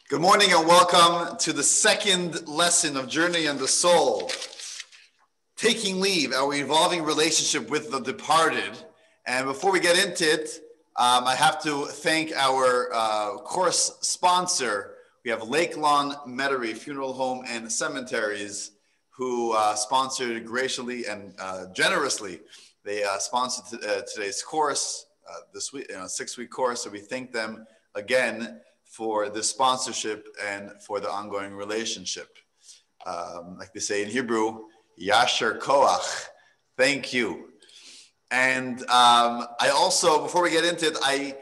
Good morning and welcome to the second lesson of Journey and the Soul. Taking leave, our evolving relationship with the departed. And before we get into it, I have to thank our course sponsor. We have Lake Lawn Metairie Funeral Home and Cemeteries, who sponsored graciously and generously. They sponsored today's course, this week, 6-week course. So we thank them again for the sponsorship and for the ongoing relationship. Like they say in Hebrew, Yasher Koach, thank you. And I also, before we get into it, I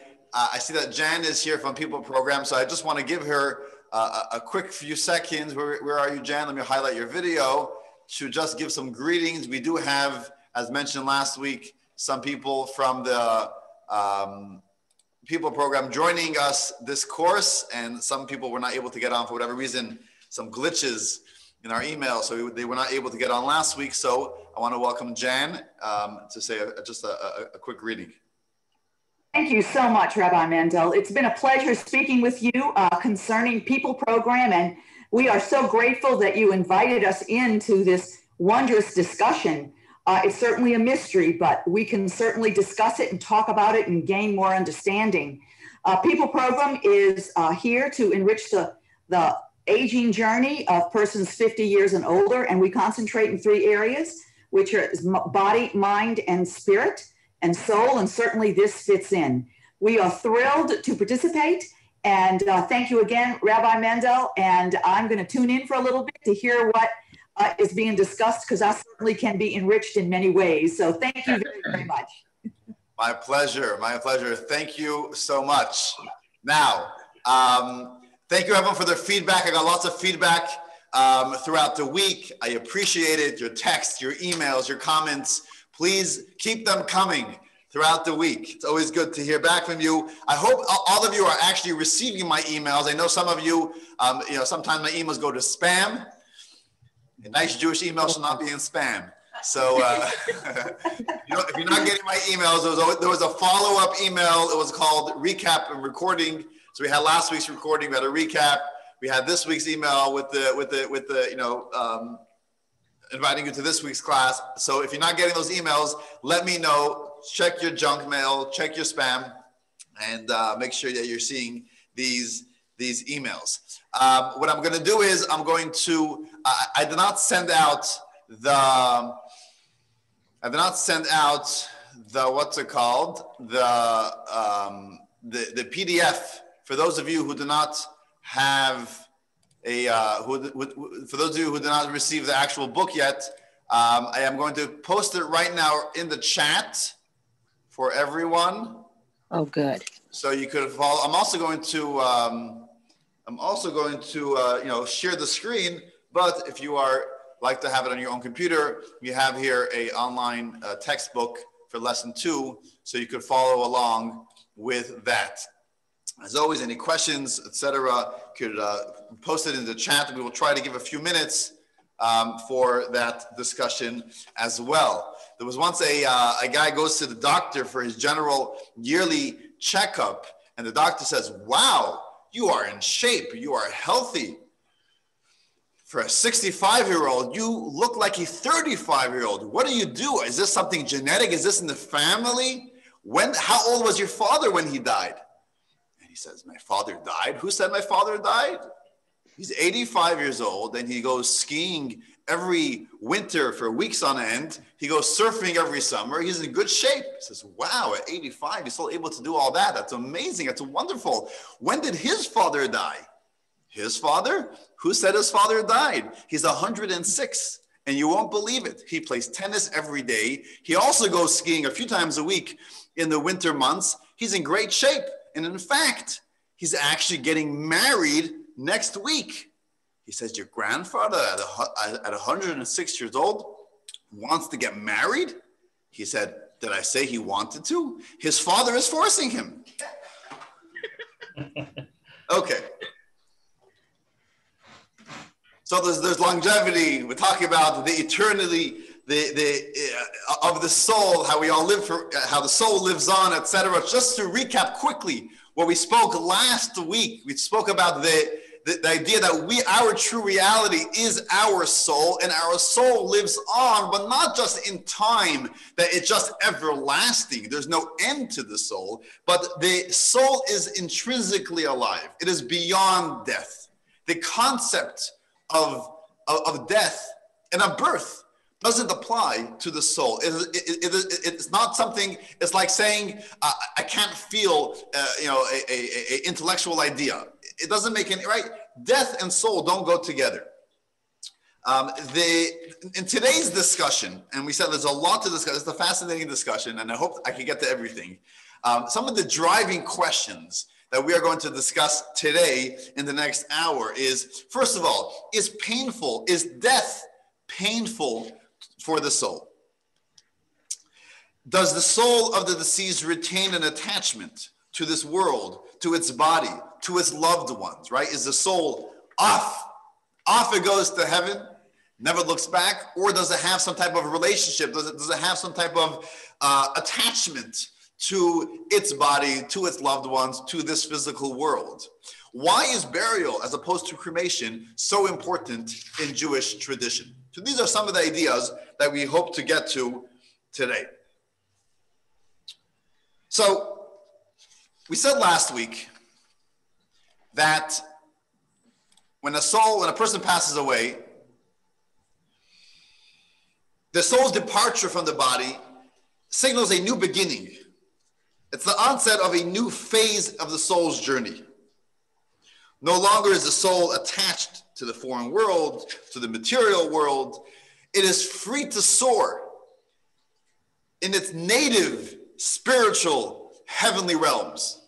see that Jan is here from People Program, so I just want to give her a quick few seconds. Where are you, Jan? Let me highlight your video to just give some greetings. We do have, as mentioned last week, some people from the People Program joining us this course, and some people were not able to get on for whatever reason, some glitches in our email, so they were not able to get on last week. So I want to welcome Jan to say just a quick greeting. Thank you so much, Rabbi Mendel. It's been a pleasure speaking with you concerning People Program, and we are so grateful that you invited us into this wondrous discussion. It's certainly a mystery, but we can certainly discuss it and talk about it and gain more understanding. People Program is here to enrich the aging journey of persons 50 years and older, and we concentrate in 3 areas, which are body, mind, and spirit, and soul, and certainly this fits in. We are thrilled to participate, and thank you again, Rabbi Mendel, and I'm going to tune in for a little bit to hear what is being discussed, because I certainly can be enriched in many ways. So thank you very, very much. My pleasure. My pleasure. Thank you so much. Now, thank you everyone for their feedback. I got lots of feedback throughout the week. I appreciate it. Your texts, your emails, your comments. Please keep them coming throughout the week. It's always good to hear back from you. I hope all of you are actually receiving my emails. I know some of you, sometimes my emails go to spam. A nice Jewish email should not be in spam. So if you're not getting my emails, there was a follow-up email. It was called Recap and Recording. So we had last week's recording, we had a recap. We had this week's email with the inviting you to this week's class. So if you're not getting those emails, let me know. Check your junk mail, check your spam, and make sure that you're seeing these emails. What I'm going to do is I'm going to, I did not send out the, what's it called? The PDF for those of you who do not have for those of you who did not receive the actual book yet, I am going to post it right now in the chat for everyone. Oh, good. So you could follow. I'm also going to share the screen, but if you like to have it on your own computer, you have here a online textbook for lesson 2, so you could follow along with that. As always, any questions, etc., could post it in the chat. We will try to give a few minutes for that discussion as well. There was once a guy goes to the doctor for his general yearly checkup, and the doctor says, "Wow, you are in shape. You are healthy. For a 65-year-old, you look like a 35-year-old. What do you do? Is this something genetic? Is this in the family? How old was your father when he died?" And he says, "My father died? Who said my father died? He's 85 years old, and he goes skiing every winter for weeks on end. He goes surfing every summer. He's in good shape." He says, "Wow, at 85, he's still able to do all that. That's amazing. That's wonderful. When did his father die?" "His father? Who said his father died? He's 106, and you won't believe it. He plays tennis every day. He also goes skiing a few times a week in the winter months. He's in great shape. And in fact, he's actually getting married next week." He says, "Your grandfather at 106 years old wants to get married?" He said, "Did I say he wanted to? His father is forcing him." Okay. So there's longevity. We're talking about the eternity, of the soul, how we all live how the soul lives on, etc. Just to recap quickly what we spoke last week, we spoke about the the idea that our true reality is our soul, and our soul lives on, but not just in time, that it's just everlasting. There's no end to the soul, but the soul is intrinsically alive. It is beyond death. The concept of death and of birth doesn't apply to the soul. It's not something. It's like saying I can't feel a intellectual idea. It doesn't make any right. Death and soul don't go together. In today's discussion, and we said there's a lot to discuss. It's a fascinating discussion, and I hope I can get to everything. Some of the driving questions that we are going to discuss today in the next hour is, first of all, is death painful for the soul? Does the soul of the deceased retain an attachment to this world, to its body, to its loved ones, right? Is the soul off it goes to heaven, never looks back? Or does it have some type of relationship? Does it have some type of attachment to its body, to its loved ones, to this physical world? Why is burial, as opposed to cremation, so important in Jewish tradition? So these are some of the ideas that we hope to get to today. So we said last week that when a person passes away, the soul's departure from the body signals a new beginning. It's the onset of a new phase of the soul's journey. No longer is the soul attached to the foreign world, to the material world. It is free to soar in its native, spiritual, heavenly realms.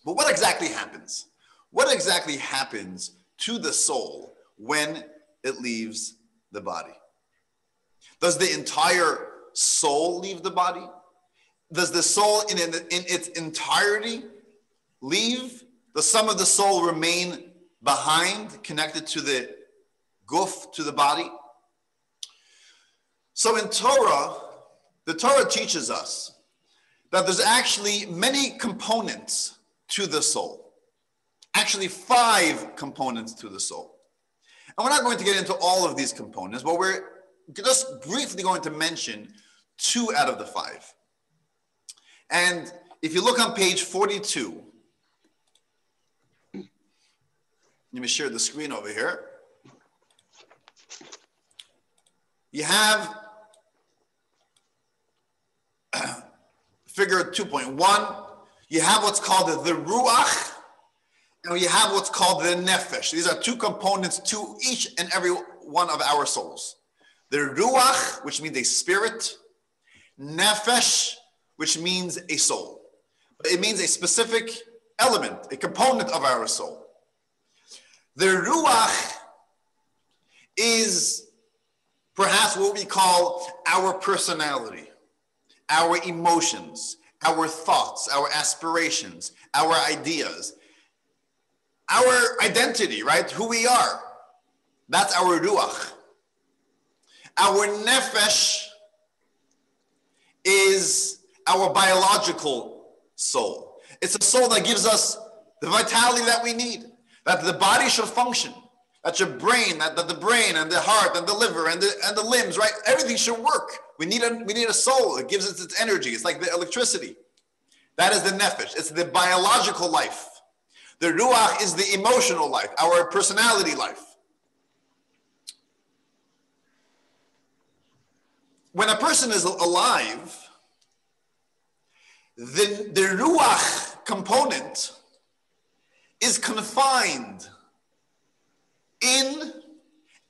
But what exactly happens? What exactly happens to the soul when it leaves the body? Does the entire soul leave the body? Does the soul in its entirety leave? Does some of the soul remain behind, connected to the guf, to the body? So in Torah, the Torah teaches us that there's actually many components to the soul. Actually 5 components to the soul. And we're not going to get into all of these components, but we're just briefly going to mention 2 out of the 5. And if you look on page 42, let me share the screen over here. You have figure 2.1. You have what's called the ruach, and you have what's called the nefesh. These are 2 components to each and every one of our souls. The ruach, which means a spirit, nefesh, which means a soul. It means a specific element, a component of our soul. The ruach is perhaps what we call our personality, our emotions, our thoughts, our aspirations, our ideas, our identity, right? Who we are. That's our ruach. Our nefesh is our biological soul. It's a soul that gives us the vitality that we need, that the body should function, that your brain, that the brain and the heart and the liver and the limbs, right? Everything should work. We need a soul. It gives us its energy. It's like the electricity. That is the nefesh. It's the biological life. The ruach is the emotional life, our personality life. When a person is alive, the ruach component is confined in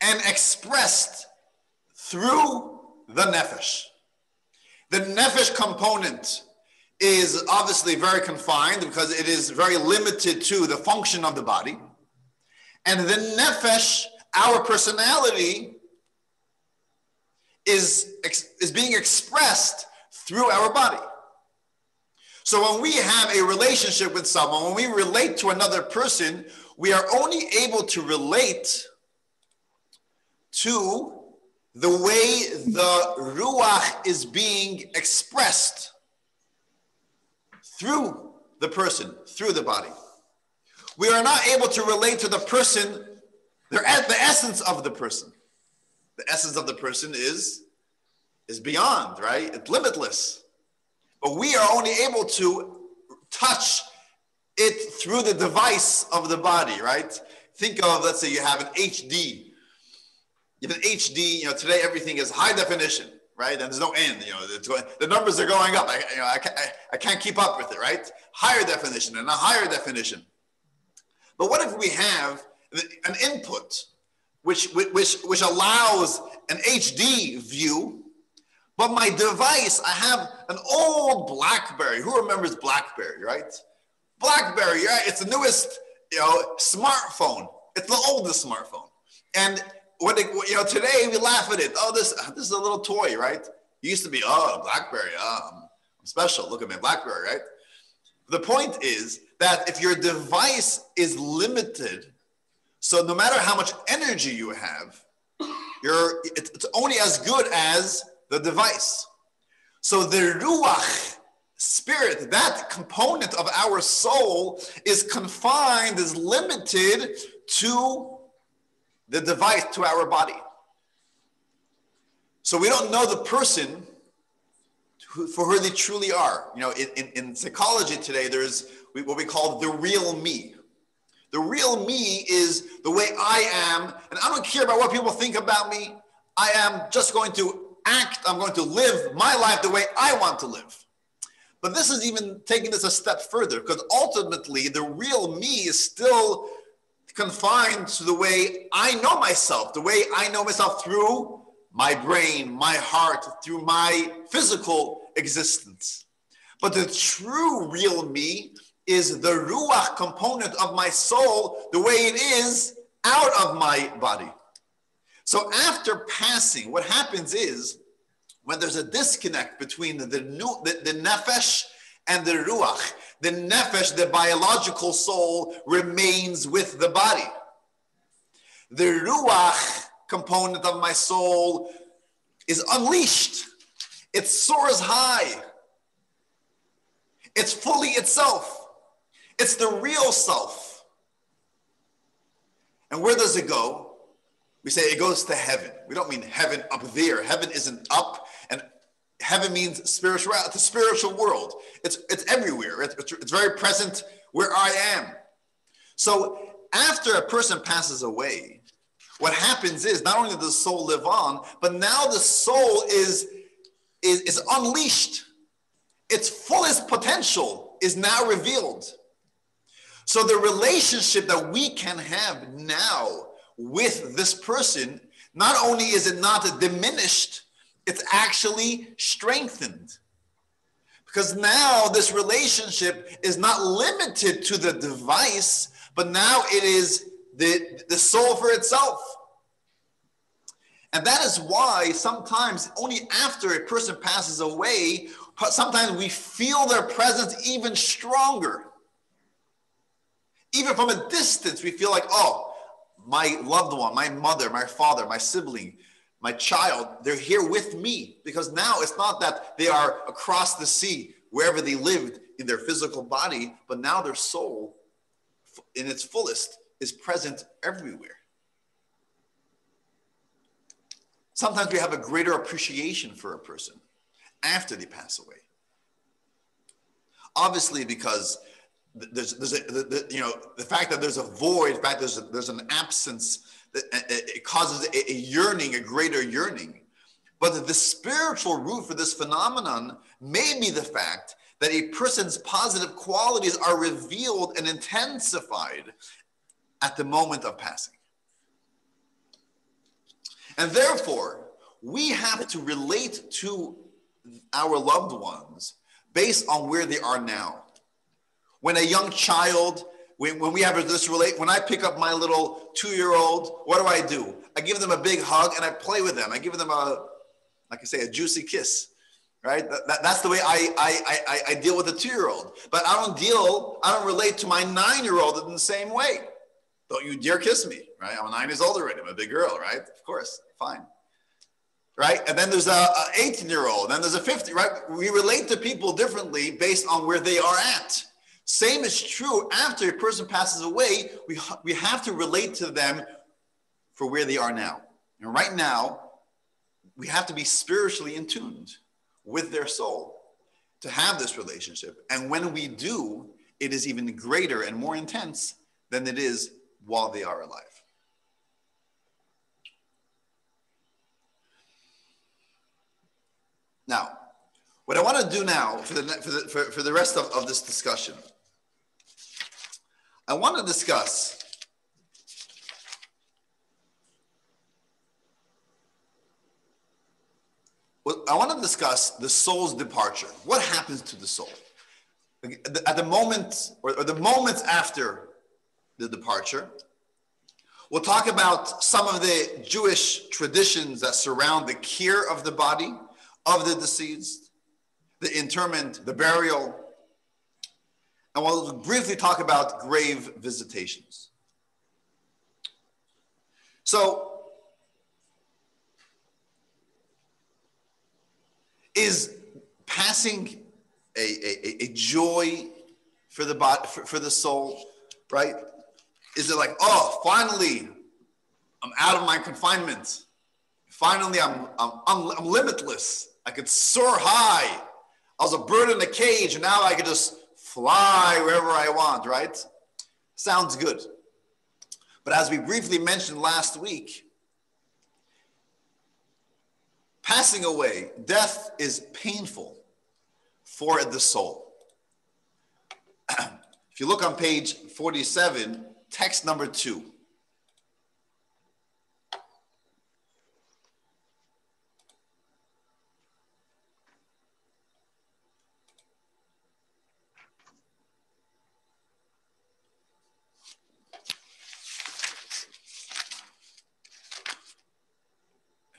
and expressed through the nefesh. The nefesh component is obviously very confined because it is very limited to the function of the body. And the nefesh, our personality, is being expressed through our body. So when we have a relationship with someone, when we relate to another person, we are only able to relate to the way the ruach is being expressed through the person, through the body. We are not able to relate to the person, the essence of the person. The essence of the person is beyond, right? It's limitless. But we are only able to touch it through the device of the body, right? Think of, let's say you have an HD. You have an HD, today everything is high definition, right? And there's no end, the numbers are going up. I can't keep up with it, right? Higher definition and a higher definition. But what if we have an input which allows an HD view, but my device, I have an old BlackBerry. Who remembers BlackBerry, right? BlackBerry, right? It's the newest, smartphone. It's the oldest smartphone. And today we laugh at it. Oh, this is a little toy, right? It used to be, BlackBerry, I'm special. Look at my BlackBerry, right? The point is that if your device is limited, so no matter how much energy you have, it's only as good as the device. So the ruach, spirit, that component of our soul is confined, is limited to the device, to our body. So we don't know the person for who they truly are. In psychology today, there's what we call the real me. The real me is the way I am, and I don't care about what people think about me. I am just going to act, I'm going to live my life the way I want to live. But this is even taking this a step further, because ultimately the real me is still confined to the way I know myself, the way I know myself through my brain, my heart, through my physical existence. But the true real me is the ruach component of my soul, the way it is out of my body. So after passing, what happens is, when there's a disconnect between the nefesh and the ruach, the nefesh, the biological soul, remains with the body. The ruach component of my soul is unleashed. It soars high. It's fully itself. It's the real self. And where does it go? We say it goes to heaven. We don't mean heaven up there. Heaven isn't up, and heaven means spirituality. It's a spiritual world. It's everywhere. It's very present where I am. So after a person passes away, what happens is not only does the soul live on, but now the soul is unleashed. Its fullest potential is now revealed. So the relationship that we can have now with this person, not only is it not diminished, it's actually strengthened. Because now this relationship is not limited to the device, but now it is the soul for itself. And that is why sometimes only after a person passes away, sometimes we feel their presence even stronger. Even from a distance, we feel like, oh, my loved one, my mother, my father, my sibling, my child, they're here with me. Because now it's not that they are across the sea, wherever they lived in their physical body, but now their soul, in its fullest, is present everywhere. Sometimes we have a greater appreciation for a person after they pass away. Obviously, because the fact that there's a void, the fact there's an absence, it causes a yearning, a greater yearning. But the spiritual root for this phenomenon may be the fact that a person's positive qualities are revealed and intensified at the moment of passing. And therefore, we have to relate to our loved ones based on where they are now. When a young child, when we have this when I pick up my little 2-year-old, what do? I give them a big hug and I play with them. I give them a juicy kiss, right? That's the way I deal with a 2-year-old. But I don't relate to my 9-year-old in the same way. Don't you dare kiss me, right? I'm 9 years old already. I'm a big girl, right? Of course, fine. Right? And then there's a 18-year-old, then there's a 50, right? We relate to people differently based on where they are at. Same is true after a person passes away. We have to relate to them for where they are now. And right now, we have to be spiritually in tune with their soul to have this relationship. And when we do, it is even greater and more intense than it is while they are alive. Now, what I want to do now for the rest of this discussion, I want to discuss the soul's departure. What happens to the soul? At the moment, or the moments after the departure. We'll talk about some of the Jewish traditions that surround the care of the body of the deceased, the interment, the burial, and we'll briefly talk about grave visitations. So, is passing a joy for the body, for the soul, right? Is it like, oh, finally, I'm out of my confinement. Finally, I'm limitless. I could soar high. I was a bird in a cage, and now I could just fly wherever I want, right? Sounds good. But as we briefly mentioned last week, passing away, death is painful for the soul. If you look on page 47, text number 2.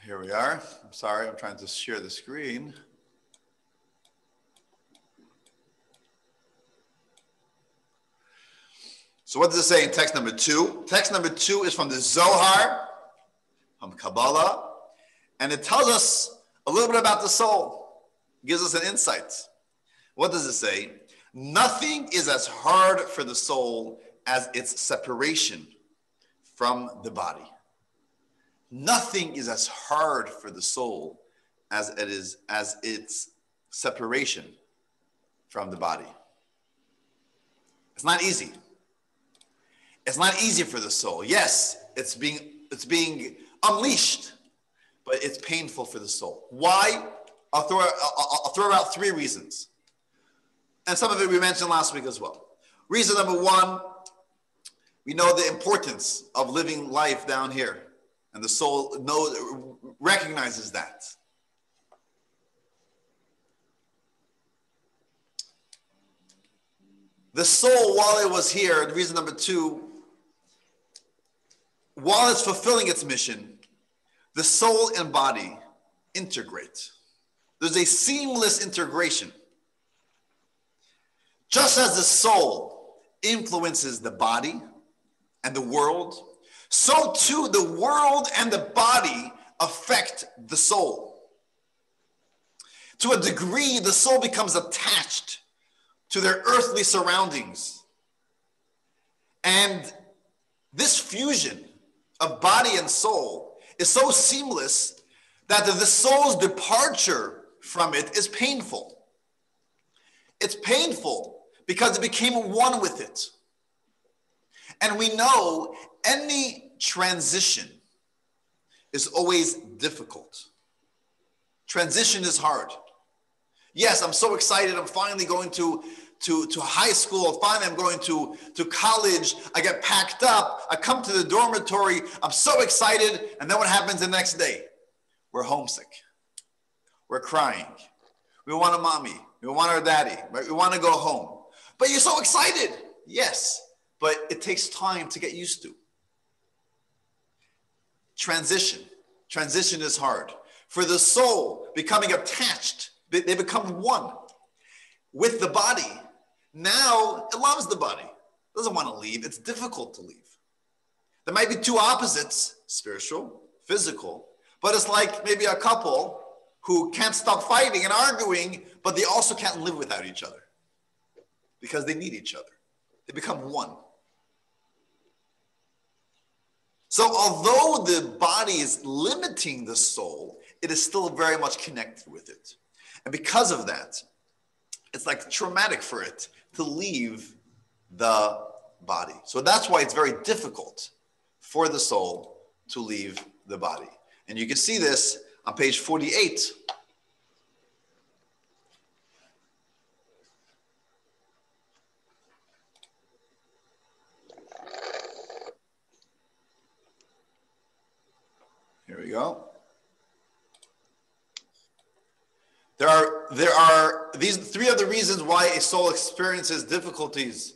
Here we are. I'm sorry, I'm trying to share the screen. So what does it say in text number 2? Text number 2 is from the Zohar, from Kabbalah, and it tells us a little bit about the soul. It gives us an insight. What does it say? Nothing is as hard for the soul as its separation from the body. Nothing is as hard for the soul as its separation from the body. It's not easy. It's not easy for the soul. Yes, it's being unleashed, but it's painful for the soul. Why? I'll throw out 3 reasons. And some of it we mentioned last week as well. Reason number 1, we know the importance of living life down here. And the soul recognizes that. The soul, while it was here, reason number 2, while it's fulfilling its mission, the soul and body integrate. There's a seamless integration. Just as the soul influences the body and the world, so too the world and the body affect the soul. To a degree, the soul becomes attached to their earthly surroundings. And this fusion of body and soul is so seamless that the soul's departure from it is painful. It's painful because it became one with it. And we know any transition is always difficult. Transition is hard. Yes, I'm so excited. I'm finally going to high school. Finally, I'm going to college. I get packed up. I come to the dormitory. I'm so excited. And then what happens the next day? We're homesick. We're crying. We want a mommy. We want our daddy. Right? We want to go home. But you're so excited. Yes, but it takes time to get used to. Transition is hard. For the soul, becoming attached, they become one with the body. Now it loves the body. It doesn't want to leave. It's difficult to leave. There might be 2 opposites, spiritual, physical, but it's like maybe a couple who can't stop fighting and arguing, but they also can't live without each other. because they need each other. They become one. So although the body is limiting the soul, it is still very much connected with it. And because of that, it's like traumatic for it to leave the body. So that's why it's very difficult for the soul to leave the body. And you can see this on page 48. Here we go. There are these three other reasons why a soul experiences difficulties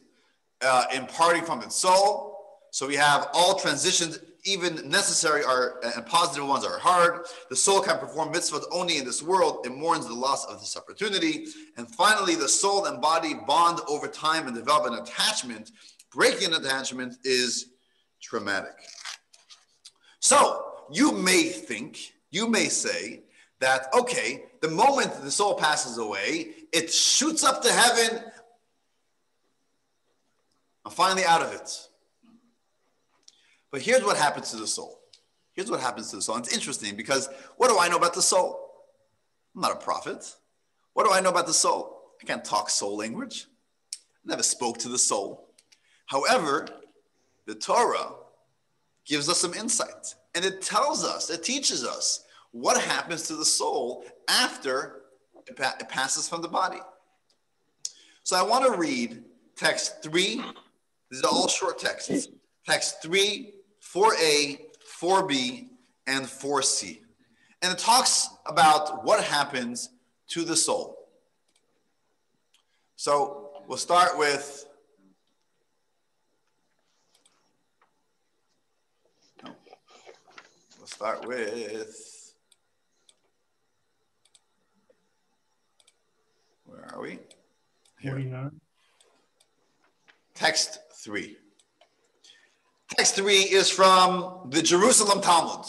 in parting from its soul. So we have all transitions, even necessary and positive ones, are hard. The soul can perform mitzvot only in this world. It mourns the loss of this opportunity. And finally, the soul and body bond over time and develop an attachment. Breaking an attachment is traumatic. So you may say that, okay, the moment the soul passes away, it shoots up to heaven. I'm finally out of it. But here's what happens to the soul. Here's what happens to the soul. And it's interesting because what do I know about the soul? I'm not a prophet. What do I know about the soul? I can't talk soul language. I never spoke to the soul. However, the Torah gives us some insight. And it tells us, it teaches us what happens to the soul after it passes from the body. So I want to read text 3. These are all short texts. Text 3, 4a, 4b, and 4c. And it talks about what happens to the soul. So we'll start with where are we? Here. 49. Text 3. Text 3 is from the Jerusalem Talmud.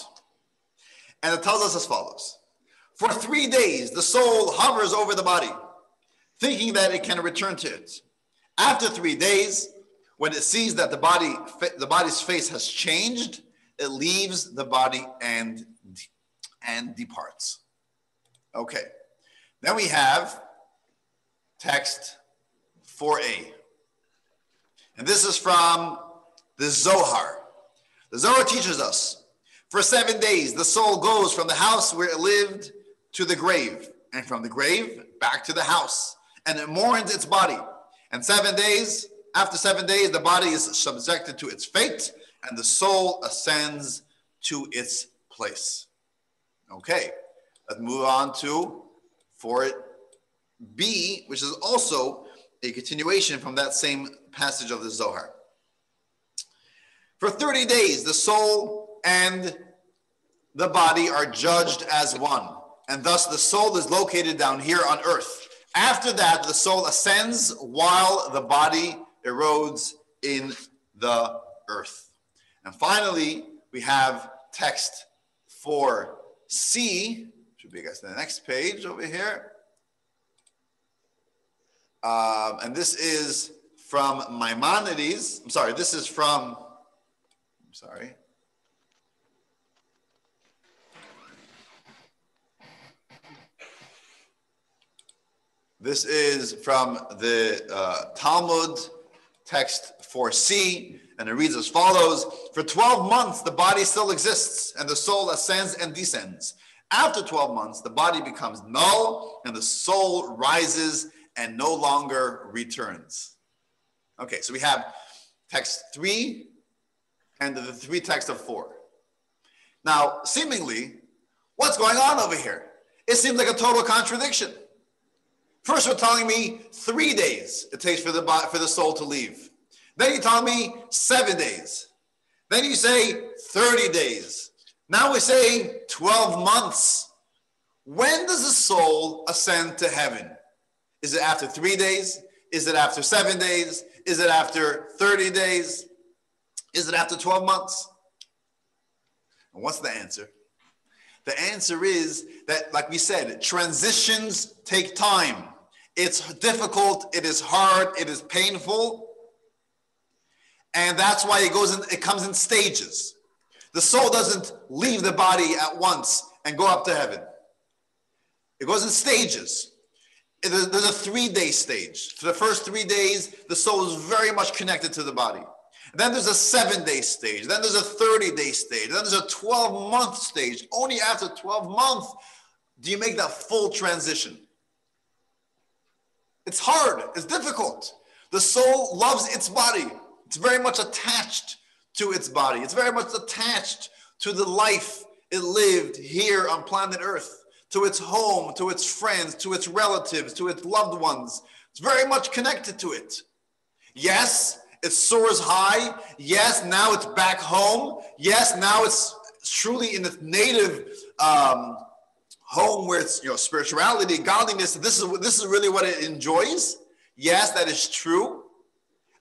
And it tells us as follows. For 3 days, the soul hovers over the body, thinking that it can return to it. After 3 days, when it sees that the body's face has changed, it leaves the body and departs. Okay. Then we have text 4a. And this is from the Zohar. The Zohar teaches us, for 7 days, the soul goes from the house where it lived to the grave, and from the grave back to the house, and it mourns its body. And 7 days, after 7 days, the body is subjected to its fate, and the soul ascends to its place. Okay, let's move on to 4b, which is also a continuation from that same passage of the Zohar. For 30 days, the soul and the body are judged as one, and thus the soul is located down here on earth. After that, the soul ascends while the body erodes in the earth. And finally, we have text 4c, should be the next page over here. And this is from Maimonides. This is from the Talmud, text 4c, and it reads as follows. For 12 months, the body still exists, and the soul ascends and descends. After 12 months, the body becomes null, and the soul rises and no longer returns. Okay, so we have text 3 and the 3 text of 4. Now, seemingly, what's going on over here? It seems like a total contradiction. First, you're telling me 3 days it takes for the soul to leave. Then you tell me 7 days. Then you say 30 days. Now we're saying 12 months. When does the soul ascend to heaven? Is it after 3 days? Is it after 7 days? Is it after 30 days? Is it after 12 months? And what's the answer? The answer is that, like we said, transitions take time. It's difficult, it is hard, it is painful. And that's why it comes in stages. The soul doesn't leave the body at once and go up to heaven. It goes in stages. There's a 3-day stage. For the first 3 days, the soul is very much connected to the body. Then there's a 7-day stage. Then there's a 30-day stage. Then there's a 12-month stage. Only after 12 months do you make that full transition. It's hard. It's difficult. The soul loves its body. It's very much attached to its body. It's very much attached to the life it lived here on planet Earth, to its home, to its friends, to its relatives, to its loved ones. It's very much connected to it. Yes, it soars high. Yes, now it's back home. Yes, now it's truly in its native home where it's, spirituality, godliness. This is really what it enjoys. Yes, that is true.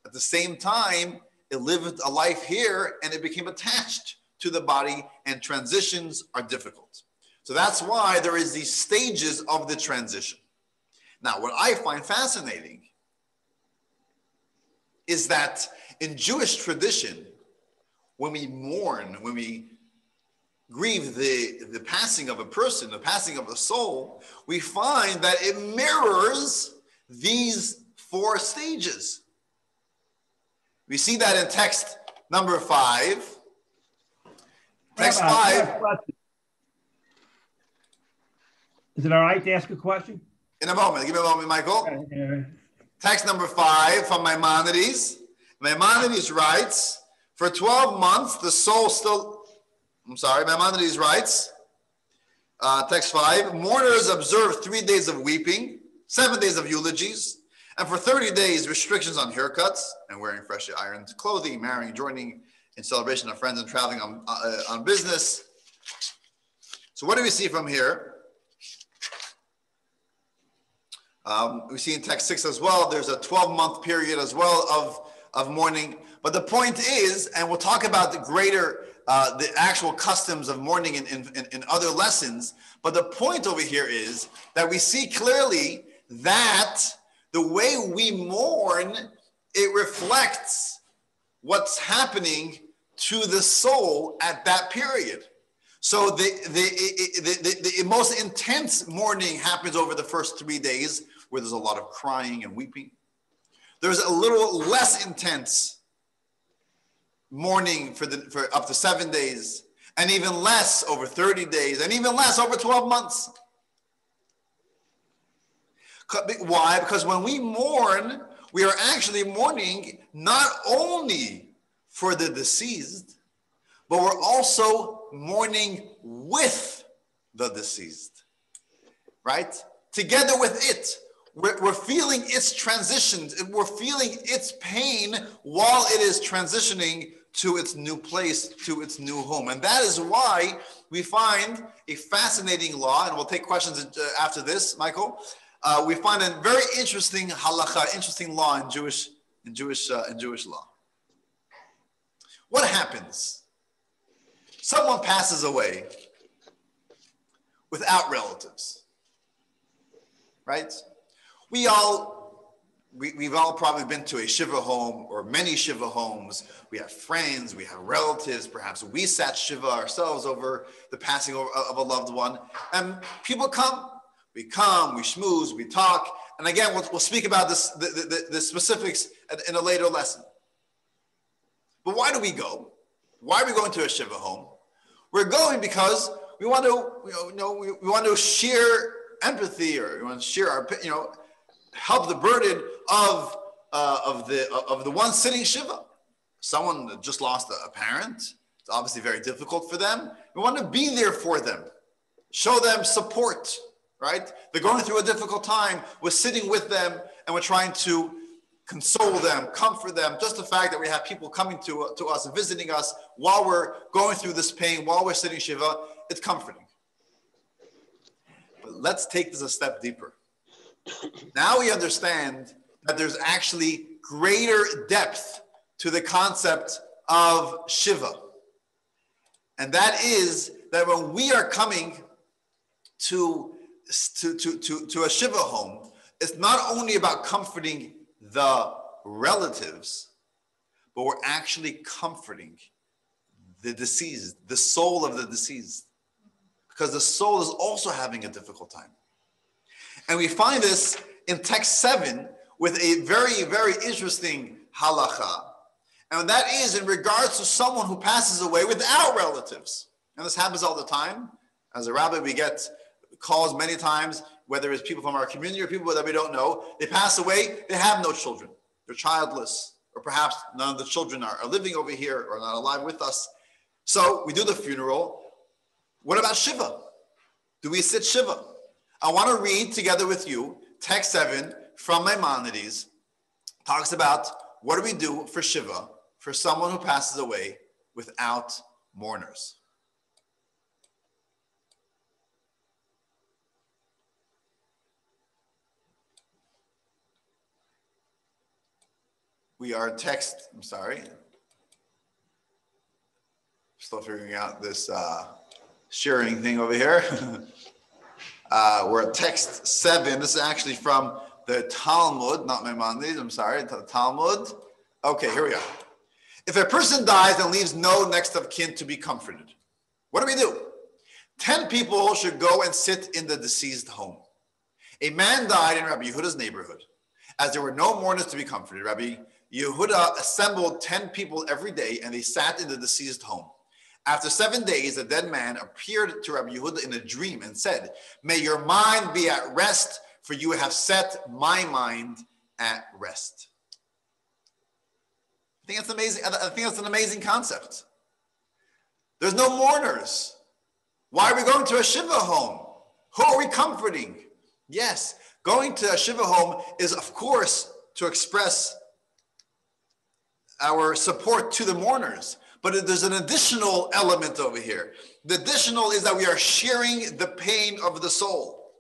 At the same time, it lived a life here and it became attached to the body, and transitions are difficult. So that's why there is these stages of the transition. Now, what I find fascinating is that in Jewish tradition, when we mourn, when we grieve the passing of a person, the passing of a soul, we find that it mirrors these 4 stages. We see that in text number 5. Text 5. Is it all right to ask a question? In a moment. Give me a moment, Michael. Text number 5 from Maimonides. Maimonides writes, for 12 months, the soul Maimonides writes, text 5, mourners observe 3 days of weeping, 7 days of eulogies, and for 30 days, restrictions on haircuts and wearing freshly ironed clothing, marrying, joining in celebration of friends, and traveling on business. So what do we see from here? We see in text 6 as well, there's a 12-month period as well of mourning. But the point is, and we'll talk about the actual customs of mourning in other lessons, but the point over here is that we see clearly that the way we mourn, it reflects what's happening to the soul at that period. So the most intense mourning happens over the first 3 days, where there's a lot of crying and weeping. There's a little less intense mourning for up to 7 days, and even less over 30 days, and even less over 12 months. Why? Because when we mourn, we are actually mourning not only for the deceased, but we're also mourning with the deceased, right? Together with it. We're feeling its transitions. We're feeling its pain while it is transitioning to its new place, to its new home. And that is why we find a fascinating law, and we'll take questions after this, Michael. We find a very interesting halakha, interesting law in Jewish law. What happens? Someone passes away without relatives, right? We've all probably been to a Shiva home or many Shiva homes. We have friends, we have relatives, perhaps we sat Shiva ourselves over the passing of a loved one. And people come, we schmooze, we talk. And again, we'll speak about this, the specifics in a later lesson. But why do we go? Why are we going to a Shiva home? We're going because we want to, we want to share empathy, or we want to share our, help the burden of the one sitting Shiva. Someone that just lost a parent. It's obviously very difficult for them. We want to be there for them, show them support, right? They're going through a difficult time. We're sitting with them and we're trying to console them, comfort them. Just the fact that we have people coming to us and visiting us while we're going through this pain, while we're sitting Shiva, it's comforting. But let's take this a step deeper. Now we understand that there's actually greater depth to the concept of Shiva. And that is that when we are coming to a Shiva home, it's not only about comforting the relatives, but we're actually comforting the deceased, the soul of the deceased, because the soul is also having a difficult time. And we find this in text 7 with a very, very interesting halacha. And that is in regards to someone who passes away without relatives. And this happens all the time. As a rabbi, we get calls many times, whether it's people from our community or people that we don't know. They pass away, they have no children. They're childless, or perhaps none of the children are living over here or not alive with us. So we do the funeral. What about Shiva? Do we sit Shiva? I want to read together with you text 7 from Maimonides. Talks about what do we do for Shiva, for someone who passes away without mourners. We are text, I'm sorry. Still figuring out this sharing thing over here. We're at text 7. This is actually from the Talmud, not Maimonides, I'm sorry, the Talmud. Okay, here we go. If a person dies and leaves no next of kin to be comforted, what do we do? 10 people should go and sit in the deceased home. A man died in Rabbi Yehuda's neighborhood. As there were no mourners to be comforted, Rabbi Yehuda assembled 10 people every day, and they sat in the deceased home. After 7 days, the dead man appeared to Rabbi Yehuda in a dream and said, "May your mind be at rest, for you have set my mind at rest." I think that's amazing. I think that's an amazing concept. There's no mourners. Why are we going to a Shiva home? Who are we comforting? Yes, going to a Shiva home is, of course, to express our support to the mourners. But there's an additional element over here. The additional is that we are sharing the pain of the soul.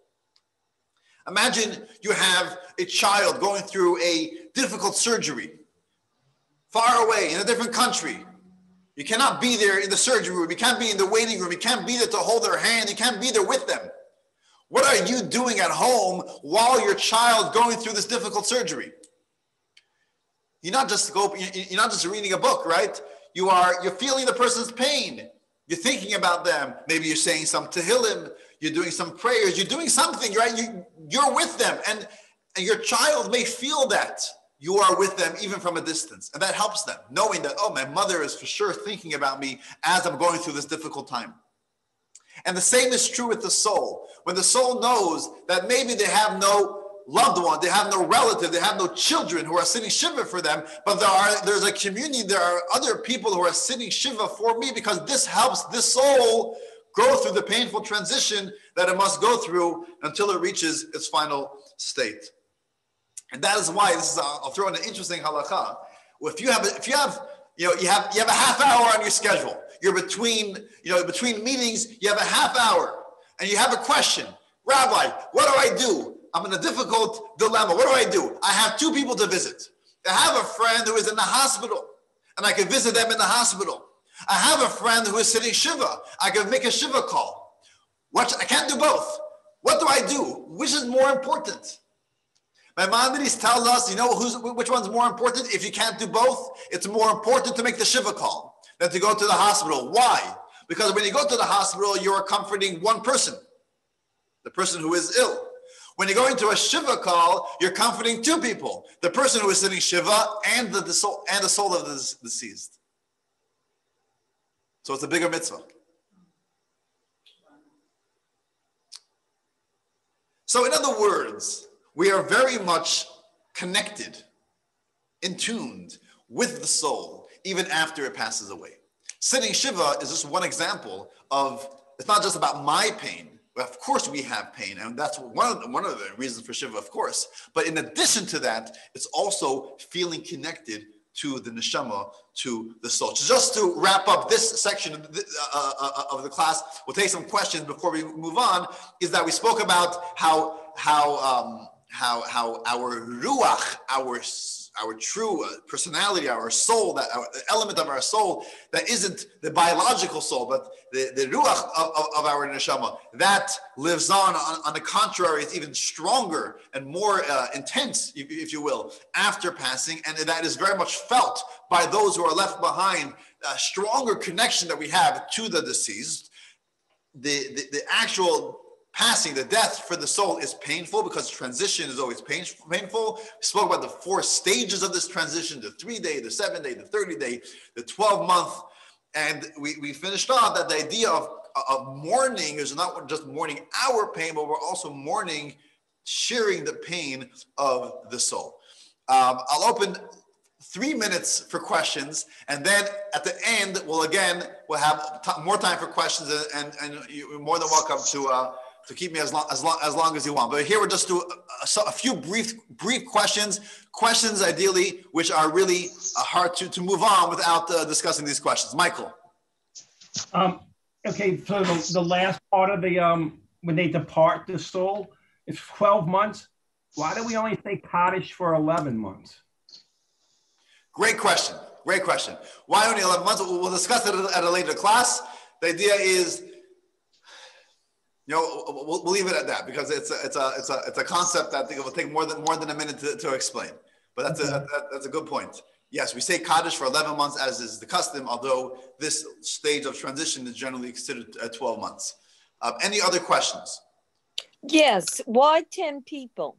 Imagine you have a child going through a difficult surgery, far away in a different country. You cannot be there in the surgery room. You can't be in the waiting room. You can't be there to hold their hand. You can't be there with them. What are you doing at home while your child going through this difficult surgery? You're not just reading a book, right? You're feeling the person's pain. You're thinking about them. Maybe you're saying some tehillim. You're doing some prayers. You're doing something, right? You're with them. And your child may feel that you are with them even from a distance. And that helps them, knowing that, oh, my mother is for sure thinking about me as I'm going through this difficult time. And the same is true with the soul. When the soul knows that maybe they have no loved one, they have no relative, they have no children who are sitting Shiva for them, but there's a community, there are other people who are sitting Shiva for me, because this helps this soul go through the painful transition that it must go through until it reaches its final state. And that is why I'll throw in an interesting halakha. If you have a half hour on your schedule, you're between meetings, you have a half hour, and you have a question. Rabbi, what do I do? I'm in a difficult dilemma. What do I do? I have 2 people to visit. I have a friend who is in the hospital, and I can visit them in the hospital. I have a friend who is sitting Shiva. I can make a Shiva call. I can't do both. What do I do? Which is more important? Maimonides tells us, which one's more important? If you can't do both, it's more important to make the Shiva call than to go to the hospital. Why? Because when you go to the hospital, you are comforting one person, the person who is ill. When you go into a Shiva call, you're comforting 2 people, the person who is sitting Shiva and the soul of the deceased. So it's a bigger mitzvah. So in other words, we are very much connected, in tuned with the soul, even after it passes away. Sitting Shiva is just one example of, it's not just about my pain. Of course we have pain, and that's one of the reasons for Shiva, of course. But in addition to that, it's also feeling connected to the neshama, to the soul. So just to wrap up this section of the class, we'll take some questions before we move on, is that we spoke about how our ruach, our true personality, our soul, that our element of our soul that isn't the biological soul, but the ruach of our neshama, that lives on the contrary, it's even stronger and more intense, if you will, after passing, and that is very much felt by those who are left behind. A stronger connection that we have to the deceased. The actual passing, the death for the soul is painful because transition is always painful. We spoke about the 4 stages of this transition, the 3-day, the 7-day, the 30-day, the 12-month. And we finished off that the idea of mourning is not just mourning our pain, but we're also mourning, sharing the pain of the soul. I'll open 3 minutes for questions, and then at the end, we'll have more time for questions, and you're more than welcome to keep me as long as you want. But here we'll just do a few brief questions ideally, which are really hard to move on without discussing these questions. Michael. Okay, so the last part of the when they depart the soul, it's 12 months. Why do we only say Kaddish for 11 months? Great question. Why only 11 months? We'll discuss it at a later class. The idea is, we'll leave it at that because it's a concept that I think it will take more than a minute to explain. But that's a good point. Yes, we say Kaddish for 11 months as is the custom, although this stage of transition is generally considered 12 months. Any other questions? Yes. Why 10 people?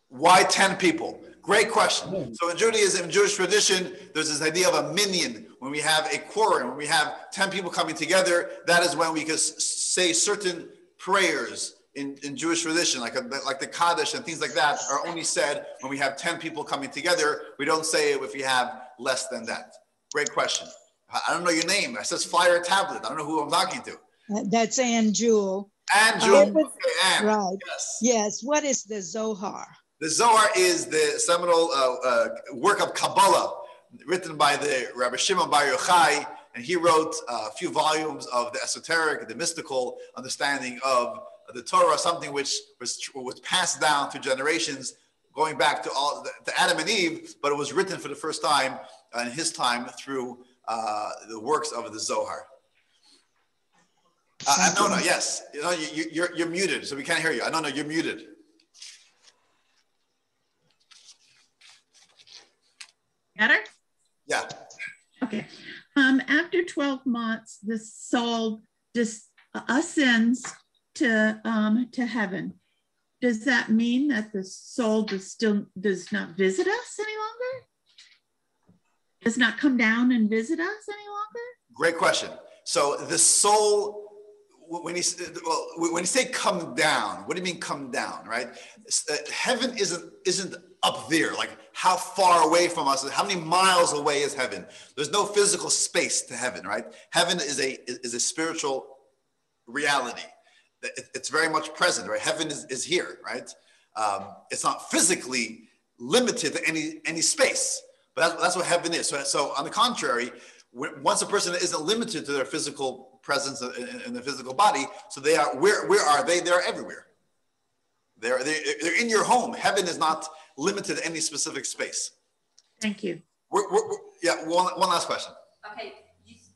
Why 10 people? Great question. So in Judaism, Jewish tradition, there's this idea of a minyan. When we have a quorum, when we have 10 people coming together, that is when we can say certain prayers in Jewish tradition, like the Kaddish and things like that, are only said when we have 10 people coming together. We don't say it if we have less than that. Great question. I don't know your name. It says flyer tablet. I don't know who I'm talking to. That's Ann Jewell. Ann Jewell. Okay, Ann. Right. Yes. What is the Zohar? The Zohar is the seminal work of Kabbalah written by the Rabbi Shimon Bar Yochai, and he wrote a few volumes of the esoteric, the mystical understanding of the Torah, something which was passed down through generations, going back to Adam and Eve, but it was written for the first time in his time through the works of the Zohar. Anona, yes, you're muted, so we can't hear you. Anona, you're muted. Better? Yeah. Okay. After 12 months, the soul ascends to heaven. Does that mean that the soul does not visit us any longer? Does not come down and visit us any longer? Great question. So the soul, when you say come down, what do you mean come down, right? Heaven isn't up there, like how far away from us, how many miles away is heaven? There's no physical space to heaven, right? Heaven is a spiritual reality. It's very much present, right? Heaven is here, right? It's not physically limited to any space, but that's what heaven is. So on the contrary, once a person isn't limited to their physical presence in the physical body, so they are, where are they? They're everywhere. They're in your home. Heaven is not limited to any specific space. Thank you. Yeah, one last question. Okay,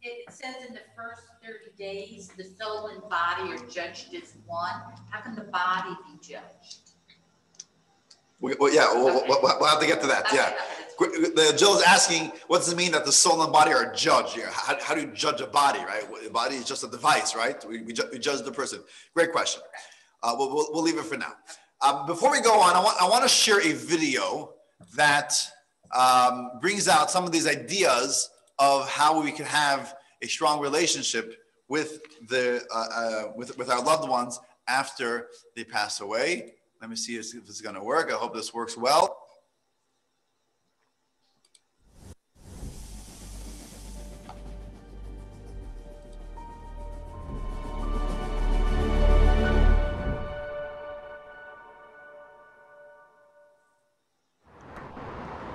it says in the first 30 days, the soul and body are judged as one. How can the body be judged? We'll have to get to that. Okay, yeah. Jill is asking, what does it mean that the soul and body are judged? How do you judge a body, right? The body is just a device, right? We judge the person. Great question. We'll leave it for now. Before we go on, I want to share a video that brings out some of these ideas of how we can have a strong relationship with with our loved ones after they pass away. Let me see if this is going to work. I hope this works well.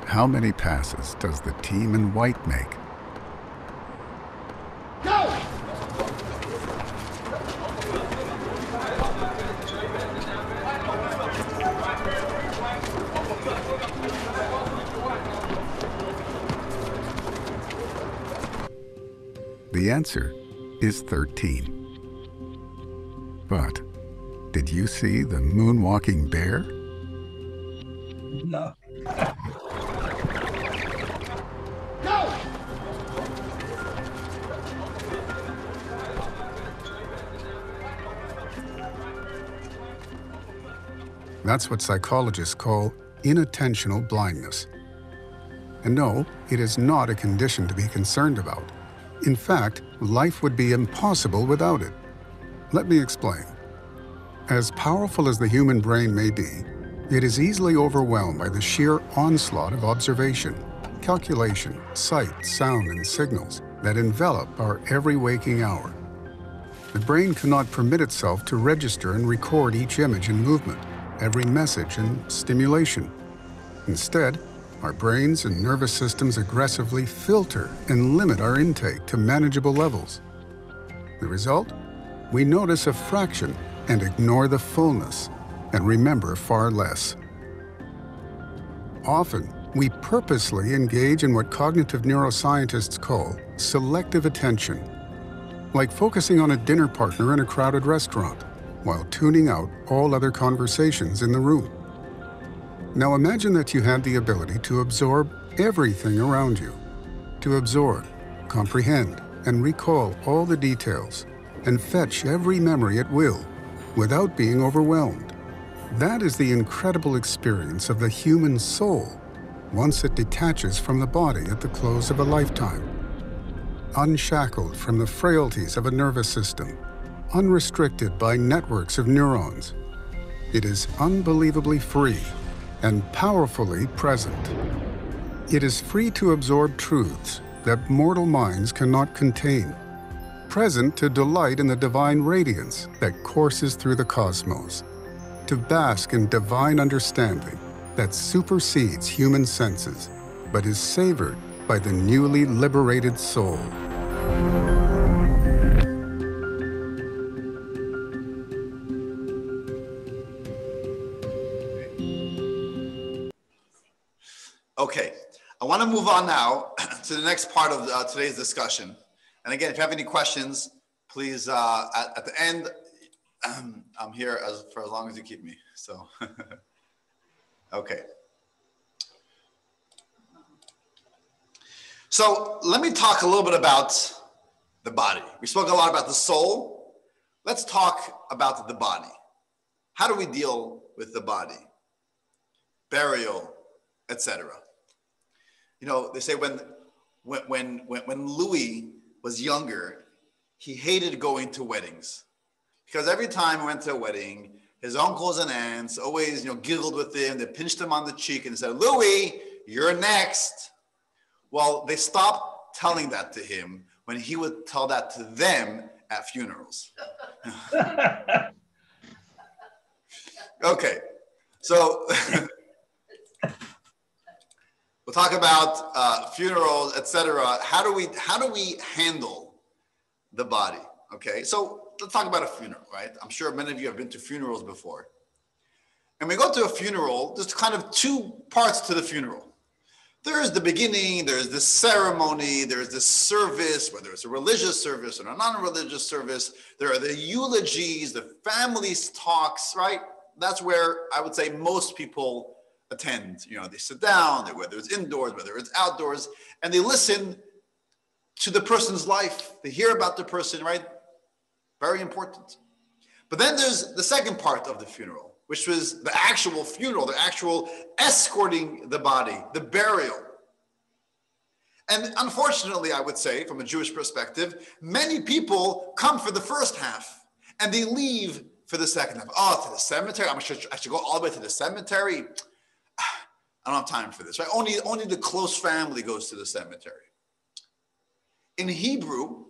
How many passes does the team in white make? Go! The answer is 13. But did you see the moonwalking bear? No. That's what psychologists call inattentional blindness. And no, it is not a condition to be concerned about. In fact, life would be impossible without it. Let me explain. As powerful as the human brain may be, it is easily overwhelmed by the sheer onslaught of observation, calculation, sight, sound, and signals that envelop our every waking hour. The brain cannot permit itself to register and record each image and movement, every message and stimulation. Instead, our brains and nervous systems aggressively filter and limit our intake to manageable levels. The result? We notice a fraction and ignore the fullness and remember far less. Often, we purposely engage in what cognitive neuroscientists call selective attention, like focusing on a dinner partner in a crowded restaurant while tuning out all other conversations in the room. Now imagine that you had the ability to absorb everything around you, to absorb, comprehend, and recall all the details, and fetch every memory at will, without being overwhelmed. That is the incredible experience of the human soul, once it detaches from the body at the close of a lifetime. Unshackled from the frailties of a nervous system, unrestricted by networks of neurons, it is unbelievably free and powerfully present. It is free to absorb truths that mortal minds cannot contain, present to delight in the divine radiance that courses through the cosmos, to bask in divine understanding that supersedes human senses, but is savored by the newly liberated soul. Okay, I want to move on now to the next part of today's discussion. And again, if you have any questions, please, at the end, I'm here for as long as you keep me, so. Okay. So let me talk a little bit about the body. We spoke a lot about the soul. Let's talk about the body. How do we deal with the body? Burial, etc. You know, they say when Louis was younger, he hated going to weddings because every time he went to a wedding, his uncles and aunts always, giggled with him. They pinched him on the cheek and said, "Louis, you're next." Well, they stopped telling that to him when he would tell that to them at funerals. Okay, so we'll talk about funerals, etc. How do we handle the body? Okay, so let's talk about a funeral, right? I'm sure many of you have been to funerals before. And when we go to a funeral, there's kind of two parts to the funeral. There's the beginning, there's the ceremony, there's the service, whether it's a religious service or a non-religious service. There are the eulogies, the family's talks, right? That's where I would say most people attend. They sit down, whether it's indoors, whether it's outdoors, and they listen to the person's life. They hear about the person, right? Very important. But then there's the second part of the funeral, which was the actual funeral, the actual escorting the body, the burial. And unfortunately, I would say, from a Jewish perspective, many people come for the first half and they leave for the second half. Oh, to the cemetery? I should go all the way to the cemetery? I don't have time for this, right? Only the close family goes to the cemetery. In Hebrew,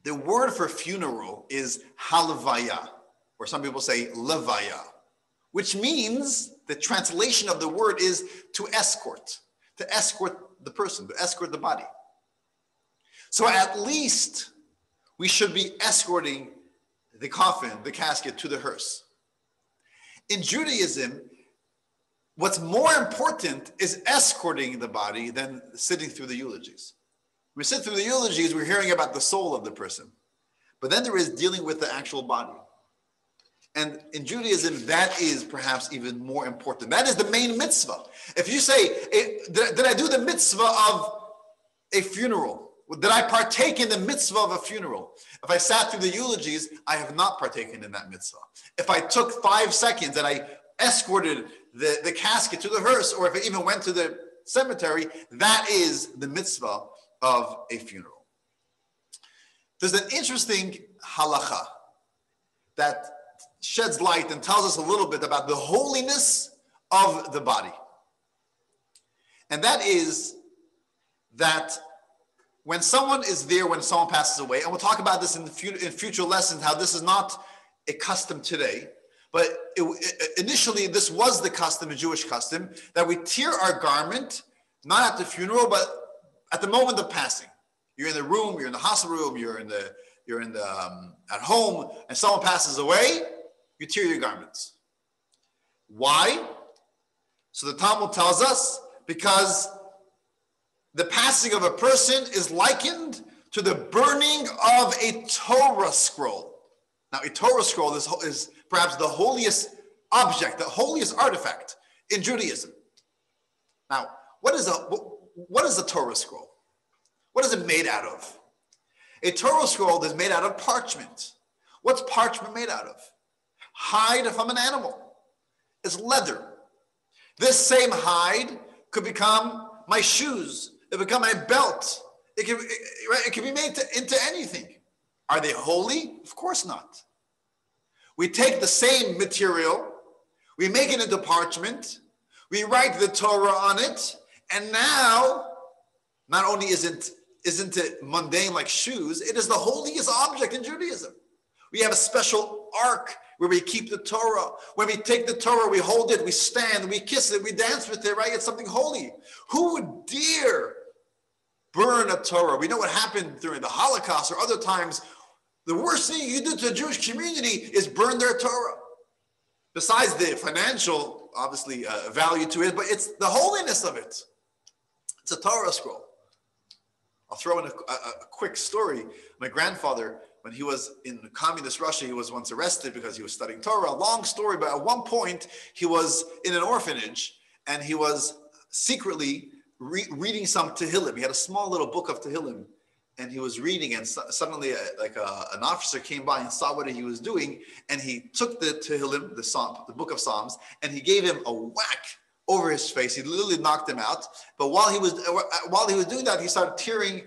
the word for funeral is halavaya, or some people say levaya, which means the translation of the word is to escort the person, to escort the body. So at least we should be escorting the coffin, the casket to the hearse. In Judaism, what's more important is escorting the body than sitting through the eulogies. We sit through the eulogies, we're hearing about the soul of the person. But then there is dealing with the actual body. And in Judaism, that is perhaps even more important. That is the main mitzvah. If you say, did I do the mitzvah of a funeral? Did I partake in the mitzvah of a funeral? If I sat through the eulogies, I have not partaken in that mitzvah. If I took 5 seconds and I escorted the casket to the hearse, or if I even went to the cemetery, that is the mitzvah of a funeral. There's an interesting halacha that sheds light and tells us a little bit about the holiness of the body. And that is that when someone is there, when someone passes away, and we'll talk about this in future lessons, how this is not a custom today, but initially this was the custom, a Jewish custom, that we tear our garment, not at the funeral, but at the moment of passing. You're in the room, you're in the hospital room, you're at home, and someone passes away, you tear your garments. Why? So the Talmud tells us, because the passing of a person is likened to the burning of a Torah scroll. Now, a Torah scroll is perhaps the holiest object, the holiest artifact in Judaism. Now, what is a Torah scroll? What is it made out of? A Torah scroll is made out of parchment. What's parchment made out of? Hide from an animal. It's leather. This same hide could become my shoes. It become a belt. It can be made into anything. Are they holy? Of course not. We take the same material, we make it into parchment, we write the Torah on it, and now, not only isn't it mundane like shoes, it is the holiest object in Judaism. We have a special ark where we keep the Torah. When we take the Torah, we hold it, we stand, we kiss it, we dance with it, right? It's something holy. Who would dare burn a Torah? We know what happened during the Holocaust or other times. The worst thing you do to a Jewish community is burn their Torah. Besides the financial, obviously, value to it, but it's the holiness of it. It's a Torah scroll. I'll throw in a quick story. My grandfather, when he was in communist Russia, he was once arrested because he was studying Torah. Long story, but at one point, he was in an orphanage, and he was secretly reading some Tehillim. He had a small little book of Tehillim, and he was reading, and suddenly an officer came by and saw what he was doing, and he took the Tehillim, the book of Psalms, and he gave him a whack over his face. He literally knocked him out. But while he was doing that, he started tearing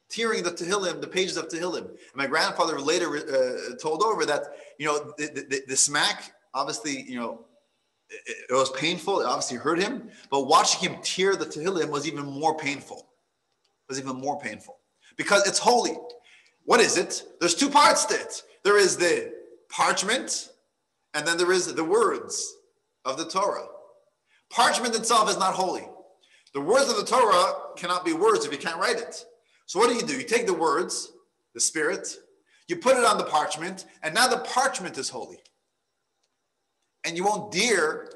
the Tehillim, the pages of Tehillim. And my grandfather later told over that, the smack, obviously, it was painful. It obviously hurt him. But watching him tear the Tehillim was even more painful. Because it's holy. What is it? There's two parts to it. There is the parchment, and then there is the words of the Torah. Parchment itself is not holy. The words of the Torah cannot be words if you can't write it. So what do? You take the words, the spirit, you put it on the parchment, and now the parchment is holy. And you won't dare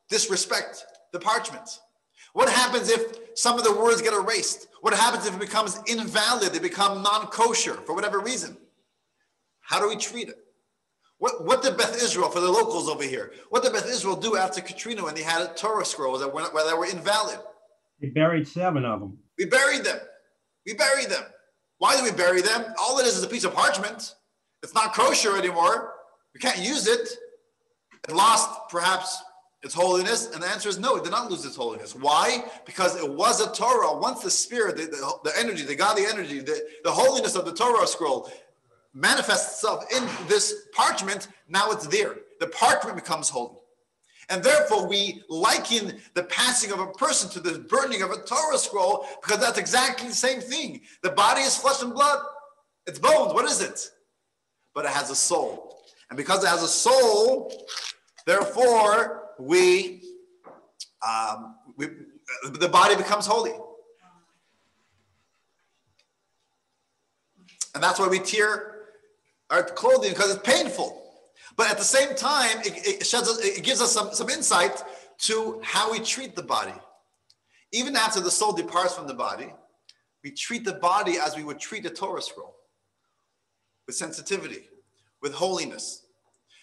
disrespect the parchment. What happens if some of the words get erased? What happens if it becomes invalid? They become non-kosher for whatever reason. How do we treat it? What did Beth Israel, for the locals over here, what did Beth Israel do after Katrina when they had Torah scrolls that were invalid? They buried 7 of them. We buried them. Why do we bury them? All it is a piece of parchment. It's not kosher anymore. We can't use it. It lost perhaps its holiness, and the answer is no, it did not lose its holiness. Why? Because it was a Torah. Once the spirit, the energy, the godly energy, the holiness of the Torah scroll manifests itself in this parchment, now it's there. The parchment becomes holy. And therefore, we liken the passing of a person to the burning of a Torah scroll, because that's exactly the same thing. The body is flesh and blood. It's bones. What is it? But it has a soul. And because it has a soul, therefore, the body becomes holy. And that's why we tear our clothing, because it's painful. But at the same time, it gives us some insight to how we treat the body. Even after the soul departs from the body, We treat the body as we would treat a Torah scroll, with sensitivity, with holiness.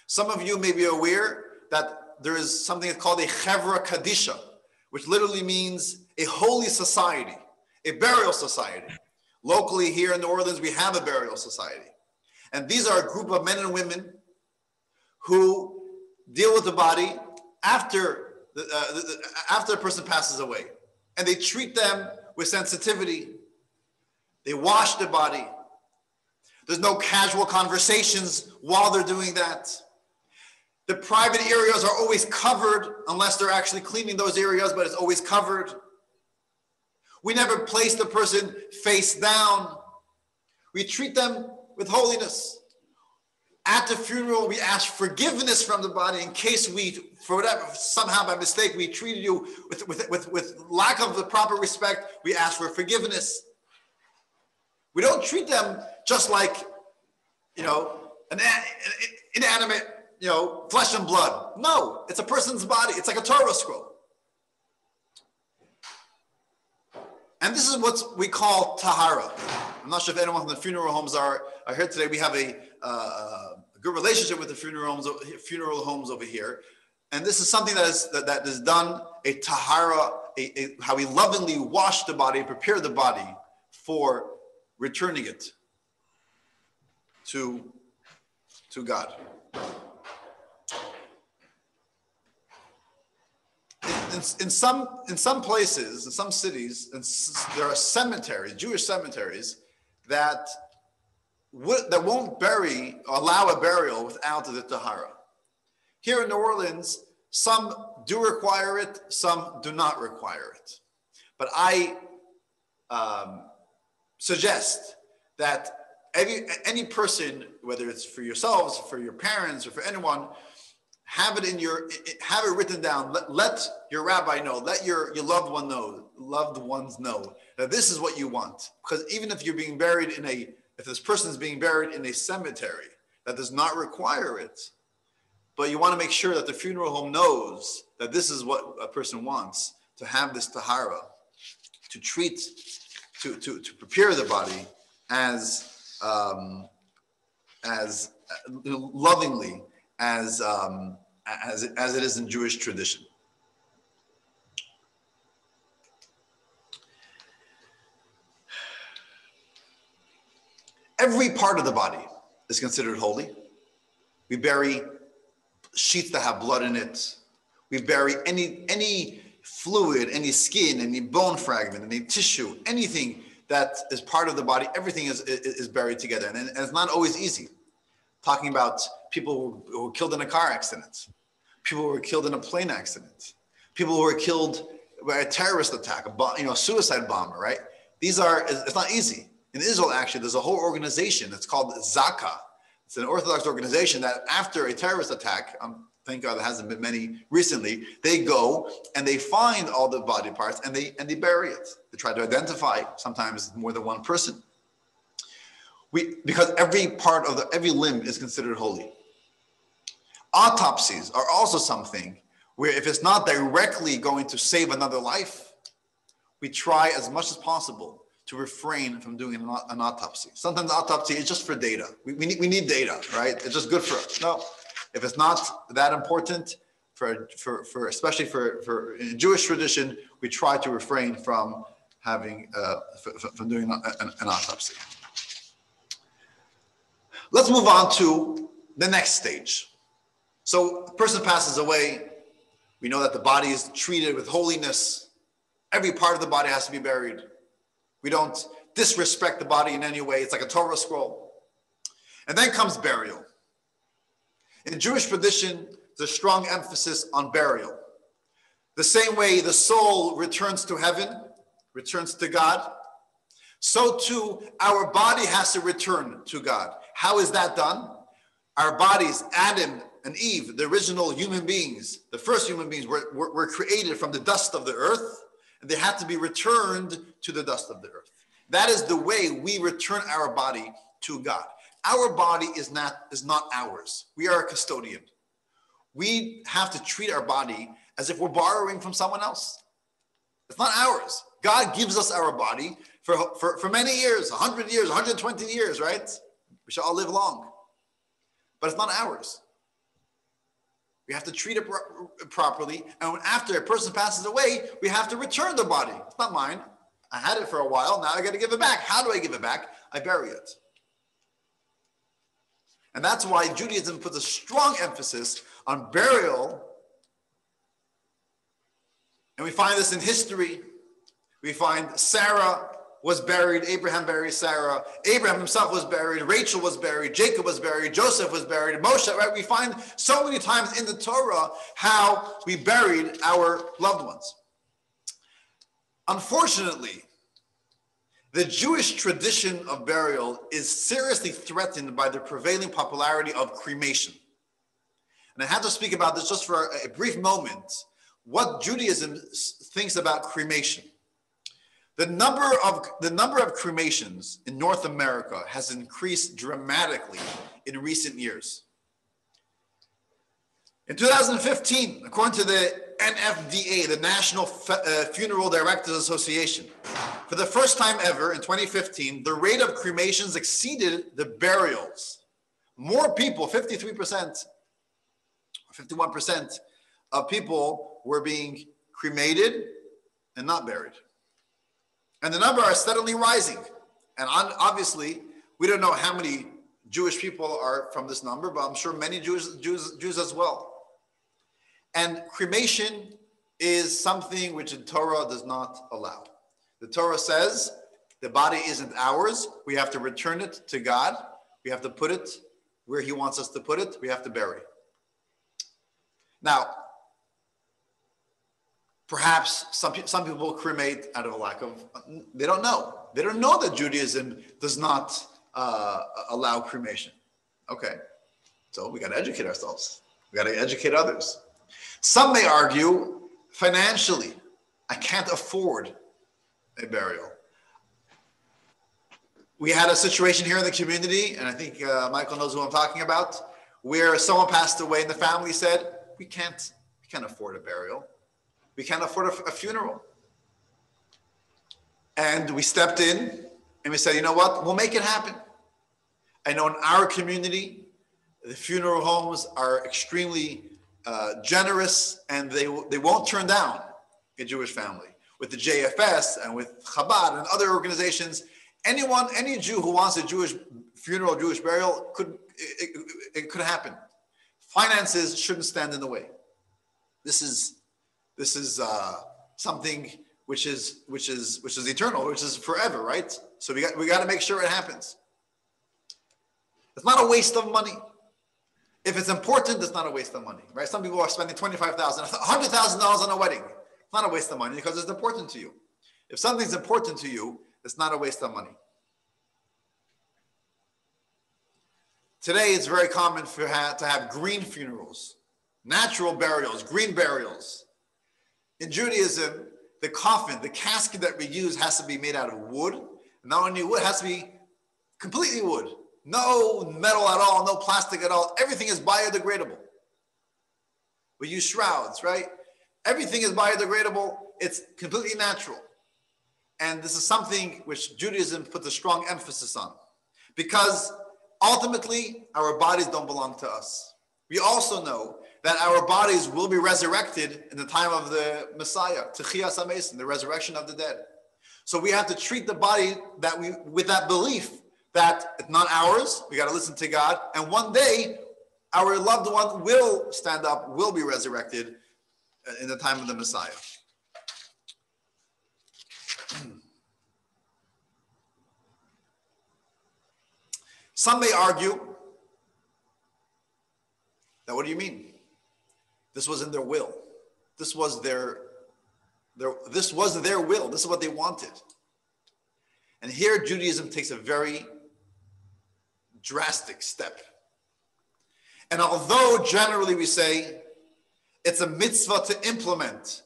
Some of you may be aware that there is something called a Chevra Kadisha, which literally means a holy society, a burial society. Locally here in New Orleans, we have a burial society. And these are a group of men and women who deal with the body after a person passes away. And they treat them with sensitivity. They wash the body. There's no casual conversations while they're doing that. The private areas are always covered unless they're actually cleaning those areas, but it's always covered. We never place the person face down. We treat them with holiness. At the funeral, we ask forgiveness from the body in case we, for whatever, somehow by mistake, we treated you with lack of the proper respect. We ask for forgiveness. We don't treat them just like, an inanimate, flesh and blood. No, it's a person's body. It's like a Torah scroll. And this is what we call tahara. I'm not sure if anyone from the funeral homes are here today. We have a good relationship with the funeral homes over here. And this is something that is done, a tahara, how we lovingly wash the body, prepare the body for returning it to God. In some places, in some cities, there are cemeteries, Jewish cemeteries, that won't allow a burial without the tahara. Here in New Orleans, some do require it, some do not require it. But I suggest that any person, whether it's for yourselves, for your parents, or for anyone, have it written down. Let your rabbi know, let your loved ones know that this is what you want. Because even if you're being buried if this person is being buried in a cemetery that does not require it, but you want to make sure that the funeral home knows that this is what a person wants, to have this tahara, to prepare the body as lovingly as it is in Jewish tradition. Every part of the body is considered holy. We bury sheets that have blood in it. We bury any fluid, any skin, any bone fragment, any tissue, anything that is part of the body. Everything is buried together, and it's not always easy. Talking about people who were killed in a car accident, people who were killed in a plane accident, people who were killed by a terrorist attack, a suicide bomber, right? It's not easy. In Israel, actually, there's a whole organization. It's called Zaka. It's an Orthodox organization that after a terrorist attack, thank God there hasn't been many recently, they go and they find all the body parts and they bury it. They try to identify, sometimes more than one person. Because every limb is considered holy. Autopsies are also something where if it's not directly going to save another life, we try as much as possible to refrain from doing an autopsy. Sometimes autopsy is just for data. We need data, right? It's just good for us. No, if it's not that important, especially for in Jewish tradition, we try to refrain from having from doing an autopsy. Let's move on to the next stage. So the person passes away. We know that the body is treated with holiness. Every part of the body has to be buried. We don't disrespect the body in any way. It's like a Torah scroll. And then comes burial. In Jewish tradition, there's a strong emphasis on burial. The same way the soul returns to heaven, returns to God, so too our body has to return to God. How is that done? Our bodies, Adam and Eve, the original human beings, the first human beings were created from the dust of the earth, and they had to be returned to the dust of the earth. That is the way we return our body to God. Our body is not ours. We are a custodian. We have to treat our body as if we're borrowing from someone else. It's not ours. God gives us our body for many years, 100 years, 120 years, right? We shall all live long. But it's not ours. We have to treat it properly. And after a person passes away, we have to return the body. It's not mine. I had it for a while. Now I got to give it back. How do I give it back? I bury it. And that's why Judaism puts a strong emphasis on burial. And we find this in history. We find Sarah was buried, Abraham buried Sarah, Abraham himself was buried, Rachel was buried, Jacob was buried, Joseph was buried, Moshe, right? We find so many times in the Torah how we buried our loved ones. Unfortunately, the Jewish tradition of burial is seriously threatened by the prevailing popularity of cremation. And I have to speak about this just for a brief moment, what Judaism thinks about cremation. The number of cremations in North America has increased dramatically in recent years. In 2015, according to the NFDA, the National Funeral Directors Association, for the first time ever in 2015, the rate of cremations exceeded the burials. More people, 53%, 51% of people were being cremated and not buried. And the number are steadily rising. And obviously, we don't know how many Jewish people are from this number, but I'm sure many Jews as well. And cremation is something which the Torah does not allow. The Torah says the body isn't ours. We have to return it to God. We have to put it where He wants us to put it. We have to bury. Now, perhaps some people cremate out of a lack of, they don't know. They don't know that Judaism does not allow cremation. Okay, so we got to educate ourselves. We got to educate others. Some may argue financially, I can't afford a burial. We had a situation here in the community, and I think Michael knows who I'm talking about, where someone passed away and the family said, we can't afford a burial. We can't afford a funeral. And we stepped in and we said, you know what? We'll make it happen. I know in our community, the funeral homes are extremely generous, and they won't turn down a Jewish family. With the JFS and with Chabad and other organizations, any Jew who wants a Jewish funeral, Jewish burial, it could happen. Finances shouldn't stand in the way. This is something which is eternal, which is forever, right? So we got to make sure it happens. It's not a waste of money. If it's important, it's not a waste of money, right? Some people are spending $25,000, $100,000 on a wedding. It's not a waste of money because it's important to you. If something's important to you, it's not a waste of money. Today, it's very common to have green funerals, natural burials, green burials. In Judaism, the coffin, the casket that we use has to be made out of wood. And not only wood, it has to be completely wood. No metal at all, no plastic at all. Everything is biodegradable. We use shrouds, right? Everything is biodegradable. It's completely natural. And this is something which Judaism puts a strong emphasis on. Because ultimately, our bodies don't belong to us. We also know that our bodies will be resurrected in the time of the Messiah, Techiyas HaMesim, the resurrection of the dead. So we have to treat the body with that belief that it's not ours. We got to listen to God. And one day, our loved one will stand up, will be resurrected in the time of the Messiah. Some may argue that, what do you mean? This was in their will. This was their will. This is what they wanted. And here Judaism takes a very drastic step. And although generally we say it's a mitzvah to implement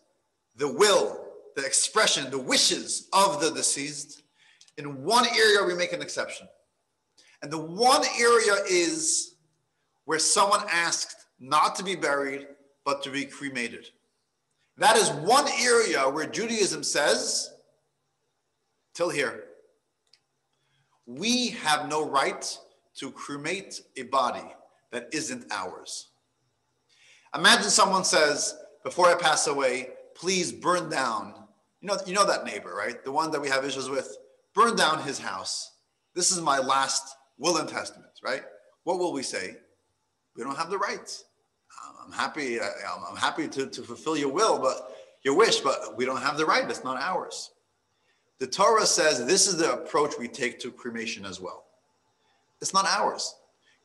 the will, the expression, the wishes of the deceased, in one area we make an exception. And the one area is where someone asked not to be buried, but to be cremated. That is one area where Judaism says till here. We have no right to cremate a body that isn't ours. Imagine someone says, before I pass away, please burn down. You know that neighbor, right? The one that we have issues with. Burn down his house. This is my last will and testament, right? What will we say? We don't have the right. I'm happy to fulfill your will, but your wish, but we don't have the right. It's not ours. The Torah says this is the approach we take to cremation as well. It's not ours.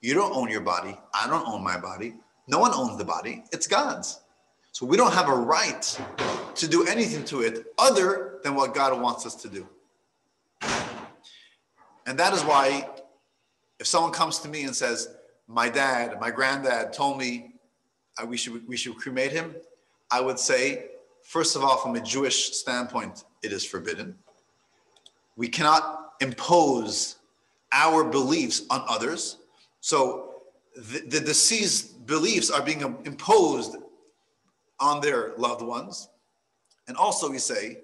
You don't own your body. I don't own my body. No one owns the body. It's God's. So we don't have a right to do anything to it other than what God wants us to do. And that is why if someone comes to me and says, my dad, my granddad told me we should cremate him, I would say, first of all, from a Jewish standpoint, it is forbidden. We cannot impose our beliefs on others. So the deceased beliefs are being imposed on their loved ones. And also we say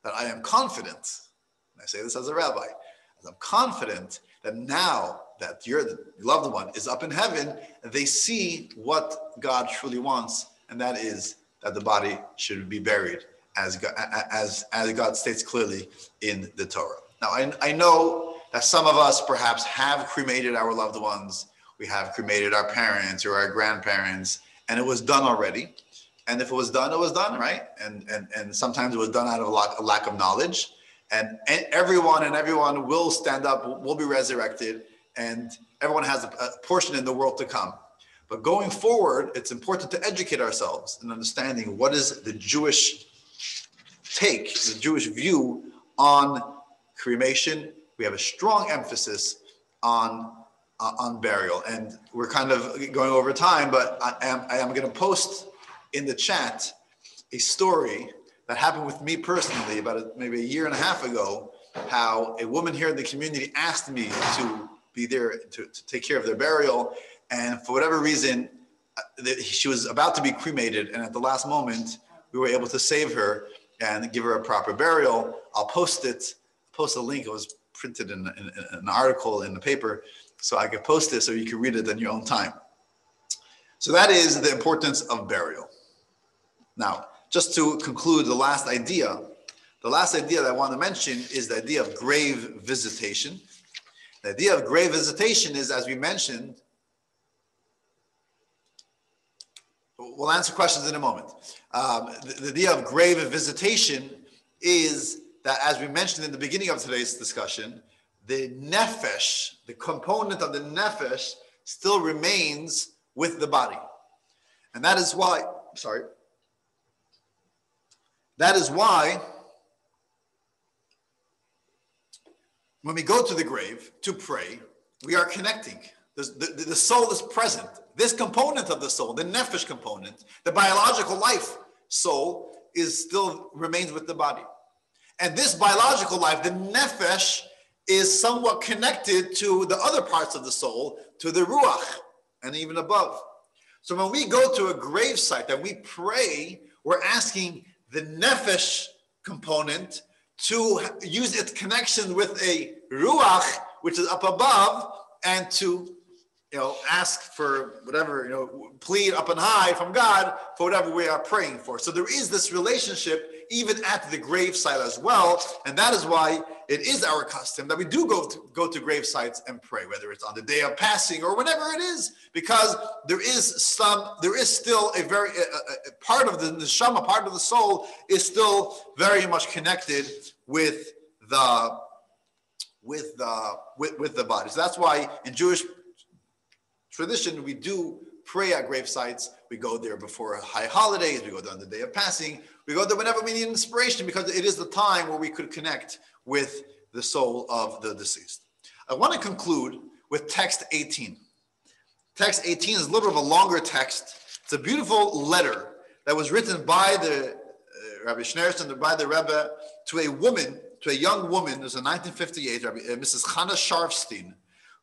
that I am confident, and I say this as a rabbi, I'm confident that now that your loved one is up in heaven, they see what God truly wants, and that is that the body should be buried as God states clearly in the Torah. Now, I know that some of us perhaps have cremated our loved ones. We have cremated our parents or our grandparents, and it was done already. And if it was done, right? And sometimes it was done out of a lack of knowledge. And everyone will stand up, will be resurrected, and everyone has a portion in the world to come. But going forward, it's important to educate ourselves in understanding what is the Jewish take, the Jewish view on cremation. We have a strong emphasis on burial, and we're kind of going over time, but I am going to post in the chat a story that happened with me personally about maybe a year and a half ago, how a woman here in the community asked me to be there to take care of their burial. And for whatever reason, she was about to be cremated. And at the last moment, we were able to save her and give her a proper burial. I'll post a link. It was printed in an article in the paper. So I could post it so you can read it in your own time. So that is the importance of burial. Now, just to conclude the last idea that I want to mention is the idea of grave visitation. The idea of grave visitation is, as we mentioned, we'll answer questions in a moment. The idea of grave visitation is that, as we mentioned in the beginning of today's discussion, the nefesh, the component of the nefesh, still remains with the body. And that is why, when we go to the grave to pray, we are connecting. The soul is present. This component of the soul, the nefesh component, the biological life soul, still remains with the body. And this biological life, the nefesh, is somewhat connected to the other parts of the soul, to the ruach, and even above. So when we go to a grave site and we pray, we're asking the nefesh component to use its connection with a ruach, which is up above, and to ask for whatever, plead up and high from God for whatever we are praying for. So there is this relationship even at the grave site as well. And that is why it is our custom that we do go to grave sites and pray, whether it's on the day of passing or whenever it is, because there is still a very part of the neshama, part of the soul is still very much connected with the body. So that's why in Jewish tradition, we do pray at grave sites. We go there before high holidays. We go there on the day of passing. We go there whenever we need inspiration, because it is the time where we could connect with the soul of the deceased. I want to conclude with text 18. Text 18 is a little bit of a longer text. It's a beautiful letter that was written by the Rabbi Schneerson, by the Rebbe, to a young woman. It was in 1958, Mrs. Chana Sharfstein,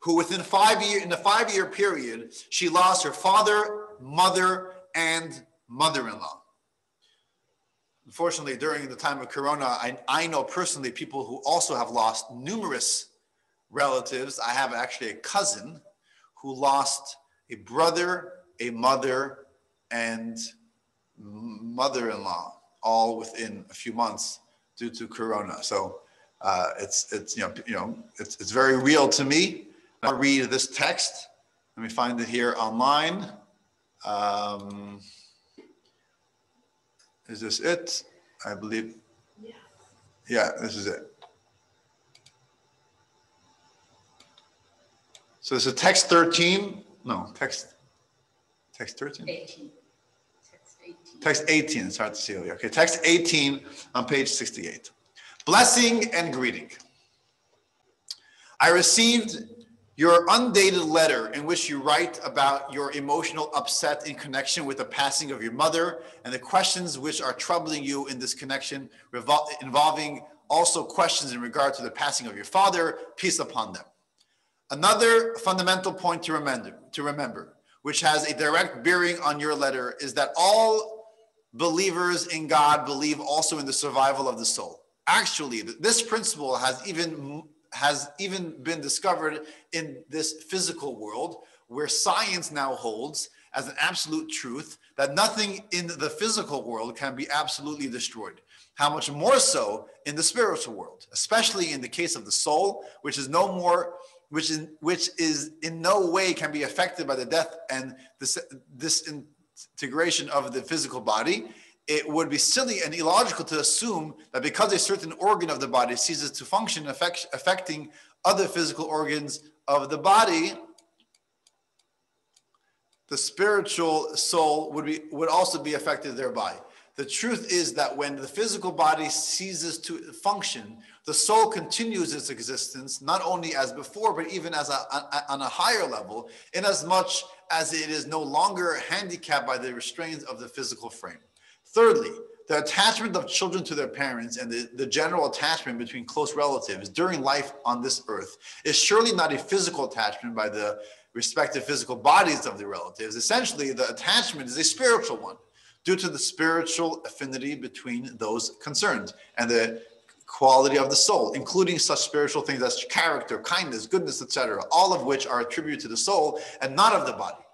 who in the 5-year period, she lost her father, mother, and mother-in-law. unfortunately, during the time of Corona, I know personally people who also have lost numerous relatives. I have actually a cousin who lost a brother, a mother, and mother-in-law, all within a few months due to Corona. So it's very real to me. I'll read this text. Let me find it here online. Is this it? I believe. Yeah, this is it. So this is text 13. No, text 13. 18. Text 18. It's hard to see over here. Okay, text 18 on page 68. Blessing and greeting. I received your undated letter in which you write about your emotional upset in connection with the passing of your mother and the questions which are troubling you in this connection, involving also questions in regard to the passing of your father. Peace upon them. Another fundamental point to remember, which has a direct bearing on your letter, is that all believers in God believe also in the survival of the soul. Actually, this principle has even been discovered in this physical world, where science now holds as an absolute truth that nothing in the physical world can be absolutely destroyed. How much more so in the spiritual world, especially in the case of the soul, which is in no way can be affected by the death and disintegration of the physical body. It would be silly and illogical to assume that because a certain organ of the body ceases to function, affecting other physical organs of the body, the spiritual soul would also be affected thereby. The truth is that when the physical body ceases to function, the soul continues its existence, not only as before, but even as on a higher level, in as much as it is no longer handicapped by the restraints of the physical frame. Thirdly, the attachment of children to their parents and the general attachment between close relatives during life on this earth is surely not a physical attachment by the respective physical bodies of the relatives. Essentially, the attachment is a spiritual one, due to the spiritual affinity between those concerned and the quality of the soul, including such spiritual things as character, kindness, goodness, etc., all of which are attributed to the soul and not of the body.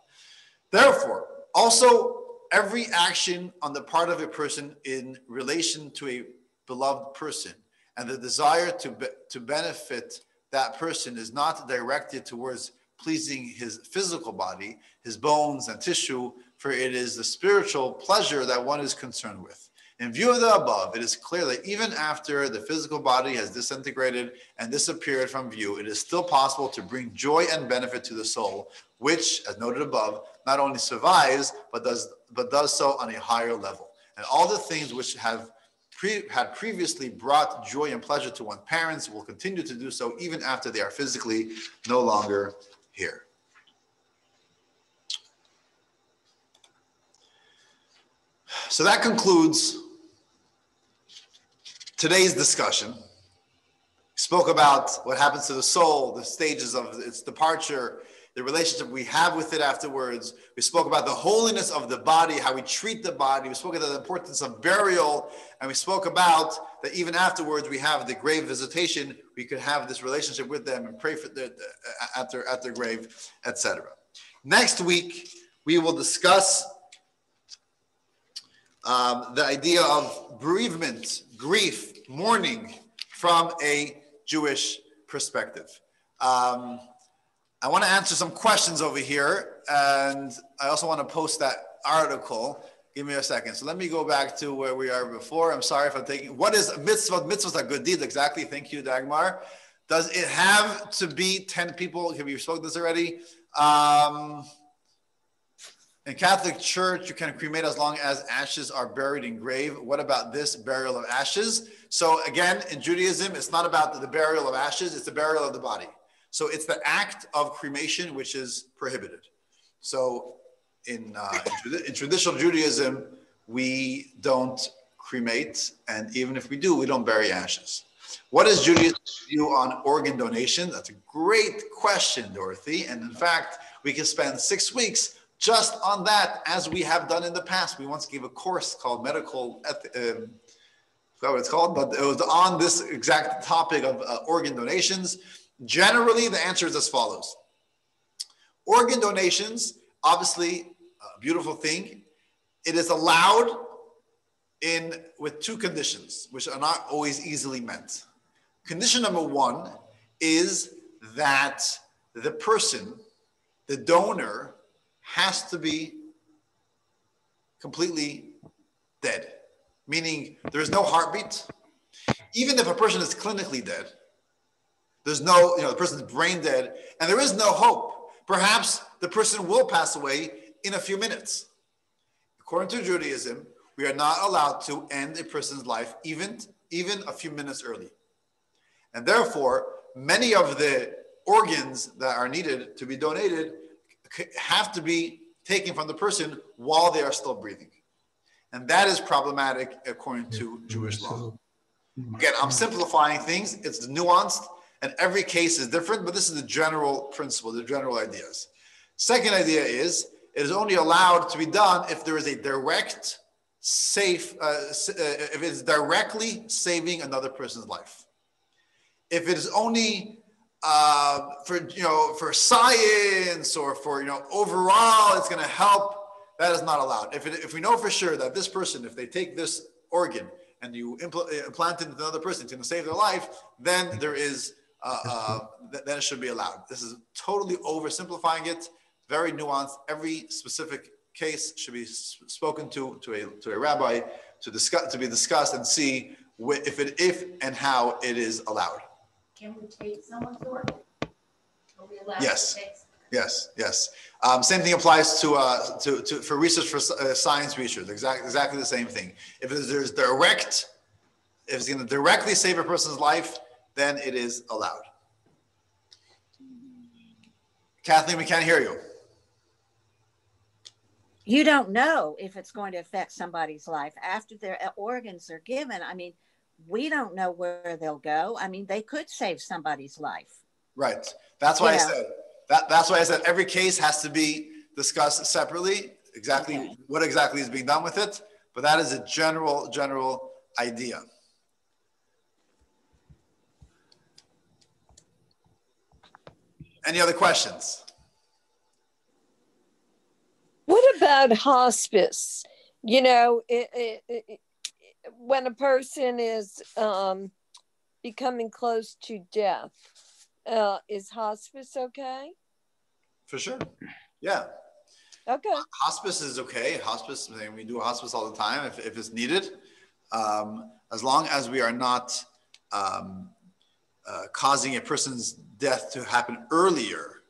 Therefore, also, every action on the part of a person in relation to a beloved person and the desire to benefit that person is not directed towards pleasing his physical body, his bones and tissue, for it is the spiritual pleasure that one is concerned with. In view of the above, it is clear that even after the physical body has disintegrated and disappeared from view, it is still possible to bring joy and benefit to the soul, which, as noted above, not only survives, but does so on a higher level. And all the things which had previously brought joy and pleasure to one's parents will continue to do so even after they are physically no longer here. So that concludes today's discussion. We spoke about what happens to the soul, the stages of its departure, the relationship we have with it afterwards. We spoke about the holiness of the body, how we treat the body. We spoke about the importance of burial, and we spoke about that even afterwards we have the grave visitation. We could have this relationship with them and pray for at their grave, etc. Next week we will discuss the idea of bereavement, grief, mourning from a Jewish perspective. I want to answer some questions over here, and I also want to post that article. Give me a second. So let me go back to where we are before. I'm sorry if I'm taking, what is mitzvah? Mitzvahs are good deeds. Exactly. Thank you, Dagmar. Does it have to be 10 people? Have we spoken this already? In Catholic Church, you can cremate as long as ashes are buried in grave. What about this burial of ashes? So again, in Judaism, it's not about the burial of ashes, it's the burial of the body. So it's the act of cremation which is prohibited. So in traditional Judaism, we don't cremate, and even if we do, we don't bury ashes. What is Judaism's view on organ donation? That's a great question, Dorothy. And in fact, we can spend 6 weeks just on that, as we have done in the past. We once gave a course called medical forgot what it's called, but it was on this exact topic of organ donations. Generally, the answer is as follows. Organ donations, obviously, a beautiful thing. It is allowed with two conditions, which are not always easily met. Condition number one is that the person, the donor, has to be completely dead, meaning there's no heartbeat. Even if a person is clinically dead, there's no, the person's brain dead, and there is no hope. Perhaps the person will pass away in a few minutes. According to Judaism, we are not allowed to end a person's life even a few minutes early. And therefore, many of the organs that are needed to be donated have to be taken from the person while they are still breathing. And that is problematic according to Jewish law. Again, I'm simplifying things. It's nuanced, and every case is different, but this is the general principle, the general ideas. Second idea is, it is only allowed to be done if there is a direct, safe, if it's directly saving another person's life. If it is only for science or for overall, it's going to help, that is not allowed. If we know for sure that this person, if they take this organ and you implant it into another person, it's going to save their life, then there is then it should be allowed. This is totally oversimplifying it. Very nuanced. Every specific case should be spoken to a rabbi to be discussed and see if and how it is allowed. Can we take someone's organ? Are we allowed Yes. to take? Yes. Same thing applies for research, for science research. Exactly the same thing. If it's going to directly save a person's life, then it is allowed. Kathleen, we can't hear you. You don't know if it's going to affect somebody's life after their organs are given. I mean, we don't know where they'll go. I mean, they could save somebody's life. Right. That's why I said that's why I said every case has to be discussed separately. Exactly what exactly is being done with it, but that is a general idea. Any other questions? What about hospice? When a person is becoming close to death, is hospice okay? For sure. Yeah. Okay. Hospice is okay. Hospice, we do hospice all the time if it's needed. As long as we are not causing a person's death to happen earlier,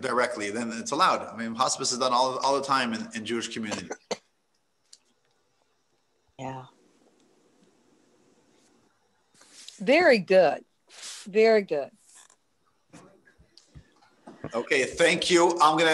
directly, then it's allowed. I mean, hospice is done all the time in Jewish community. Yeah. Very good. Very good. Okay, thank you. I'm going to